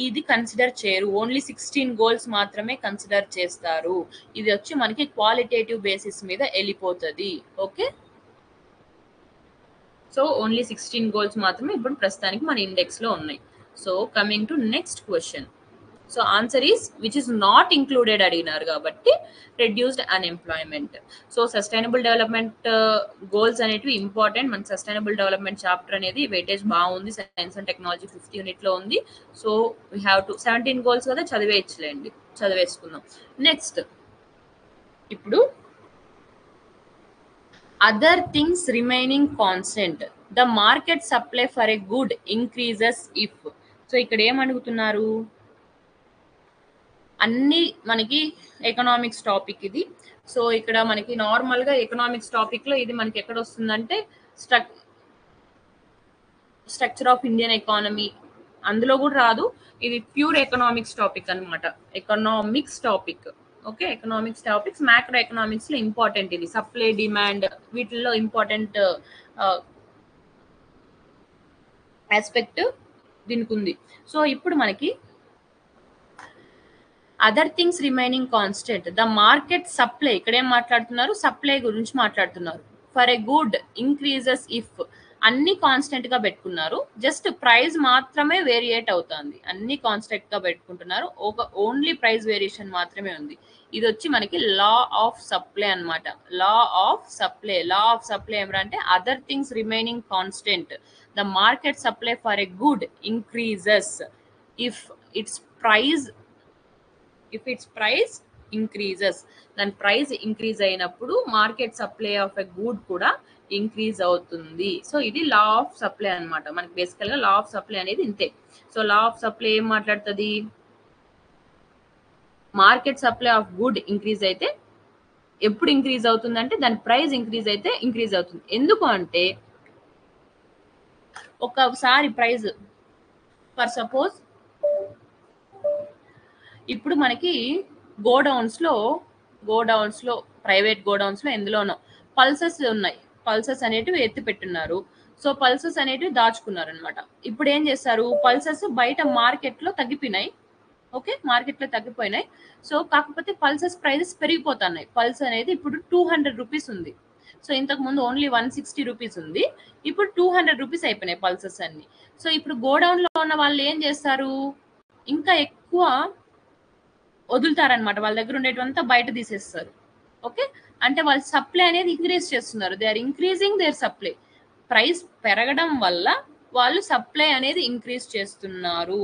ఇది కన్సిడర్ చేయరు. ఓన్లీ 16 గోల్స్ మాత్రమే కన్సిడర్ చేస్తారు. ఇది వచ్చి మనకి క్వాలిటేటివ్ బేసిస్ మీద వెళ్ళిపోతుంది. ఓకే, సో ఓన్లీ 16 గోల్స్ మాత్రమే ఇప్పుడు ప్రస్తుతానికి మన ఇండెక్స్ లో ఉన్నాయి. So coming to next question. So answer is which is not included అడిగినారు కాబట్టి reduced unemployment. So sustainable development goals అనేటివి ఇంపార్టెంట్. మన సస్టైనబుల్ డెవలప్మెంట్ చాప్టర్ అనేది వెయిటేజ్ బాగుంది, science and technology 5th unit లో ఉంది. So we have to 17 goals కదా, చదివేసుకుందాం. Next ఇప్పుడు other things remaining constant, the market supply for a good increases if. So ఇక్కడ ఏమడుగుతున్నారు, అన్ని మనకి ఎకనామిక్స్ టాపిక్ ఇది. సో ఇక్కడ మనకి నార్మల్ గా ఎకనామిక్స్ టాపిక్ లో ఇది మనకి ఎక్కడ వస్తుందంటే స్ట్రక్చర్ ఆఫ్ ఇండియన్ ఎకానమీ, అందులో కూడా రాదు. ఇది ప్యూర్ ఎకనామిక్స్ టాపిక్ అన్నమాట, economics topic. Okay, economics topics macro economics లో ఇంపార్టెంట్. ఇది సప్లై, డిమాండ్ వీటిల్లో ఇంపార్టెంట్ ఆస్పెక్ట్ దీనికి ఉంది. సో ఇప్పుడు మనకి other things remaining constant, the market supply, ఇక్కడ ఏం మాట్లాడుతున్నారు, సప్లై గురించి మాట్లాడుతున్నారు. For a good increases if, అన్ని కాన్స్టెంట్ గా పెట్టుకున్నారు, జస్ట్ ప్రైస్ మాత్రమే వేరియేట్ అవుతుంది. అన్ని కాన్స్టెంట్ గా పెట్టుకుంటున్నారు, ఓన్లీ ప్రైస్ వేరియేషన్ మాత్రమే ఉంది. ఇది వచ్చి మనకి లా ఆఫ్ సప్లై అన్నమాట. లా ఆఫ్ సప్లై ఏమంటే other things remaining constant, the market supply for a good increases if it's price increases. దాని ప్రైస్ ఇంక్రీజ్ అయినప్పుడు market supply of a good కూడా ఇంక్రీజ్ అవుతుంది. సో ఇది లా ఆఫ్ సప్లై అన్నమాట. మనకి బేసికల్ గా లా ఆఫ్ సప్లై అనేది ఇంతే. సో లా ఆఫ్ సప్లై ఏం మాట్లాడుతుంది, market supply of good increase అయితే ఎప్పుడు ఇంక్రీజ్ అవుతుందంటే దాని ప్రైస్ ఇంక్రీజ్ అయితే ఇంక్రీజ్ అవుతుంది. ఎందుకు అంటే ఒకసారి ప్రైస్ ఫర్ సపోజ్ ఇప్పుడు మనకి గోడౌన్స్ లో ప్రైవేట్ గోడౌన్స్ లో ఎందులోనో పల్సెస్ ఉన్నాయి. పల్సెస్ అనేటివి ఎత్తి పెట్టున్నారు. సో పల్సెస్ అనేటివి దాచుకున్నారు అనమాట. ఇప్పుడు ఏం చేస్తారు, పల్సెస్ బయట మార్కెట్ లో తగ్గిపోయినాయి. ఓకే, మార్కెట్ లో తగ్గిపోయినాయి. సో కాకపోతే పల్సెస్ ప్రైజెస్ పెరిగిపోతున్నాయి. పల్స్ అనేది ఇప్పుడు 200 రూపీస్ ఉంది. సో ఇంతకు ముందు ఓన్లీ 160 రూపీస్ ఉంది. ఇప్పుడు 200 రూపీస్ అయిపోయినాయి పల్సెస్ అన్ని. సో ఇప్పుడు గోడౌన్ లో ఉన్న వాళ్ళు ఏం చేస్తారు, ఇంకా ఎక్కువ వదులుతారనమాట. వాళ్ళ దగ్గర ఉండేటివంతా బయట తీసేస్తారు. ఓకే, అంటే వాళ్ళు సప్లై అనేది ఇంక్రీజ్ చేస్తున్నారు. They are increasing their supply. Price పెరగడం వల్ల వాళ్ళు సప్లై అనేది ఇంక్రీజ్ చేస్తున్నారు.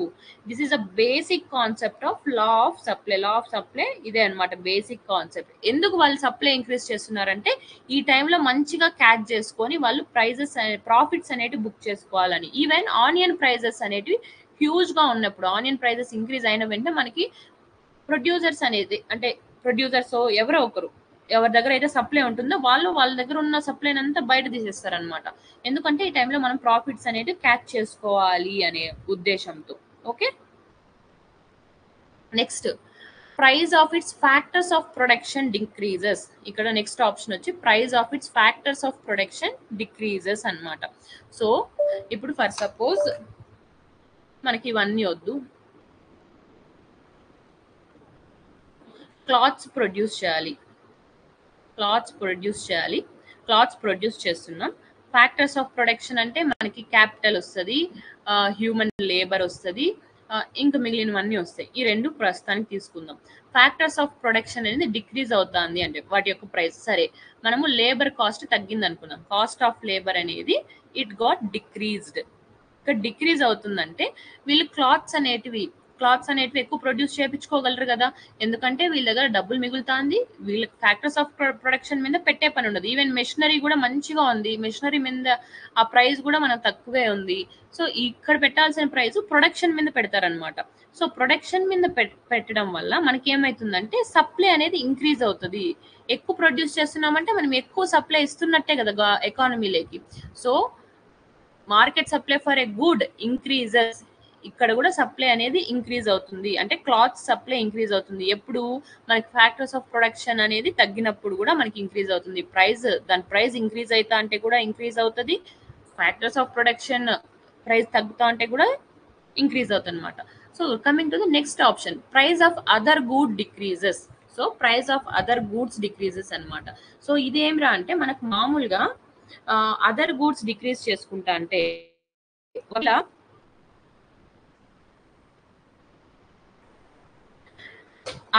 This is a basic concept of law of supply. Law of supply ఇదే అనమాట బేసిక్ కాన్సెప్ట్. ఎందుకు వాళ్ళు సప్లై ఇంక్రీజ్ చేస్తున్నారంటే ఈ టైంలో మంచిగా క్యాచ్ చేసుకొని వాళ్ళు ప్రైజెస్ ప్రాఫిట్స్ అనేటివి బుక్ చేసుకోవాలని. ఈవెన్ ఆనియన్ ప్రైజెస్ అనేటివి హ్యూజ్ గా ఉన్నప్పుడు, ఆనియన్ ప్రైజెస్ ఇంక్రీజ్ అయిన వెంటనే మనకి ప్రొడ్యూసర్స్ అనేది, అంటే ప్రొడ్యూసర్స్ ఎవరో ఒకరు ఎవరి దగ్గర అయితే సప్లై ఉంటుందో వాళ్ళ దగ్గర ఉన్న సప్లై అంతా బయట తీసేస్తారు అనమాట. ఎందుకంటే ఈ టైంలో మనం ప్రాఫిట్స్ అనేది క్యాచ్ చేసుకోవాలి అనే ఉద్దేశంతో. Okay, next price of it's factors of production decreases. ఇక్కడ నెక్స్ట్ ఆప్షన్ వచ్చి price of it's factors of production decreases అన్నమాట. సో ఇప్పుడు ఫర్ సపోజ్ మనకి ఇవన్నీ వద్దు, క్లాత్స్ ప్రొడ్యూస్ చేస్తున్నాం. ఫ్యాక్టర్స్ ఆఫ్ ప్రొడక్షన్ అంటే మనకి క్యాపిటల్ వస్తుంది, హ్యూమన్ లేబర్ వస్తుంది, ఇంకా మిగిలినవన్నీ వస్తాయి. ఈ రెండు ప్రస్తుతానికి తీసుకుందాం. ఫ్యాక్టర్స్ ఆఫ్ ప్రొడక్షన్ అనేది డిక్రీజ్ అవుతుంది అంటే వాటి యొక్క ప్రైస్. సరే, మనము లేబర్ కాస్ట్ తగ్గింది అనుకుందాం. కాస్ట్ ఆఫ్ లేబర్ అనేది ఇట్ గాట్ డిక్రీజ్డ్. ఇక్కడ డిక్రీజ్ అవుతుందంటే వీళ్ళు క్లాత్స్ అనేటివి ఎక్కువ ప్రొడ్యూస్ చేయించుకోగలరు కదా, ఎందుకంటే వీళ్ళ దగ్గర డబ్బులు మిగులుతుంది. వీళ్ళ ఫ్యాక్టర్స్ ఆఫ్ ప్రొడక్షన్ మీద పెట్టే పని ఉండదు. ఈవెన్ మెషినరీ కూడా మంచిగా ఉంది, మెషినరీ మీద ఆ ప్రైస్ కూడా మనకు తక్కువే ఉంది. సో ఇక్కడ పెట్టాల్సిన ప్రైస్ ప్రొడక్షన్ మీద పెడతారనమాట. సో ప్రొడక్షన్ మీద పెట్టడం వల్ల మనకి ఏమైతుందంటే సప్లై అనేది ఇంక్రీజ్ అవుతుంది. ఎక్కువ ప్రొడ్యూస్ చేస్తున్నామంటే మనం ఎక్కువ సప్లై ఇస్తున్నట్టే కదా ఎకానమీలోకి. So market supply for a good increases. ఇక్కడ కూడా సప్లై అనేది ఇంక్రీజ్ అవుతుంది, అంటే క్లాత్ సప్లై ఇంక్రీజ్ అవుతుంది. ఎప్పుడు మనకి ఫ్యాక్టర్స్ ఆఫ్ ప్రొడక్షన్ అనేది తగ్గినప్పుడు కూడా మనకి ఇంక్రీజ్ అవుతుంది. దాని ప్రైస్ ఇంక్రీజ్ అవుతా అంటే కూడా ఇంక్రీజ్ అవుతుంది. ఫ్యాక్టర్స్ ఆఫ్ ప్రొడక్షన్ ప్రైస్ తగ్గుతా అంటే కూడా ఇంక్రీజ్ అవుతుంది అనమాట. So coming to the next option, price of other good decreases. So price of other goods decreases అనమాట. సో ఇదేమిరా అంటే మనకు మామూలుగా అదర్ గూడ్స్ డిక్రీజ్ చేసుకుంటా అంటే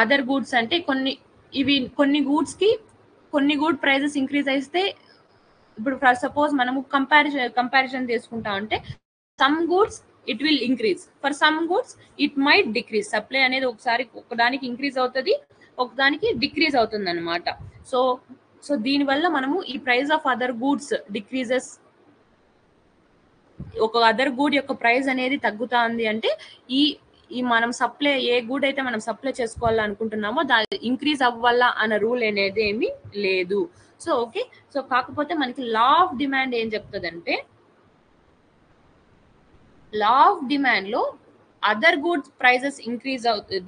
అదర్ గూడ్స్ అంటే కొన్ని గూడ్ ప్రైజెస్ ఇంక్రీజ్ అయితే, ఇప్పుడు ఫర్ సపోజ్ మనము కంపారిజన్ చేసుకుంటా అంటే some goods it will increase, for some goods it might decrease. Supply అనేది ఒకదానికి ఇంక్రీజ్ అవుతుంది, ఒకదానికి డిక్రీజ్ అవుతుంది అనమాట. సో దీనివల్ల మనము ఈ price of other goods decreases, ఒక అదర్ గూడ్ యొక్క ప్రైస్ అనేది తగ్గుతా ఉంది అంటే ఈ మనం సప్లై ఏ గూడ్ అయితే మనం సప్లై చేసుకోవాలనుకుంటున్నామో దాని ఇంక్రీజ్ అవ్వాలా అన్న రూల్ అనేది ఏమీ లేదు. సో ఓకే, సో కాకపోతే మనకి లా ఆఫ్ డిమాండ్ ఏం చెప్తుందంటే, లా ఆఫ్ డిమాండ్ లో అదర్ గూడ్స్ ప్రైజెస్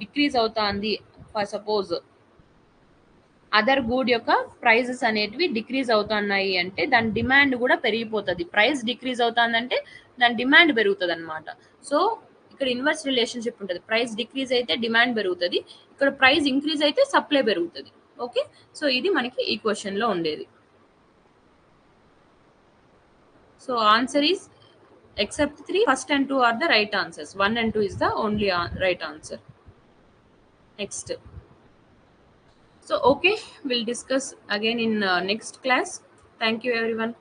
డిక్రీజ్ అవుతుంది. ఫర్ సపోజ్ అదర్ గూడ్ యొక్క ప్రైజెస్ అనేటివి డిక్రీజ్ అవుతున్నాయి అంటే దాని డిమాండ్ కూడా పెరిగిపోతుంది. ప్రైస్ డిక్రీజ్ అవుతుందంటే దాని డిమాండ్ పెరుగుతుంది అనమాట. సో ఇక్కడ ఇన్వర్స్ రిలేషన్షిప్ ఉంటుంది. ప్రైస్ డిక్రీజ్ అయితే డిమాండ్ పెరుగుతుంది, ఇక్కడ ప్రైస్ ఇంక్రీజ్ అయితే సప్లై పెరుగుతుంది. ఓకే, సో ఇది మనకి ఈ క్వశ్చన్ లో ఉండేది. So answer is except 3, first and 2 are the right answers. 1 and 2 is the only right answer. Next. So okay, we'll discuss again in next class. Thank you everyone.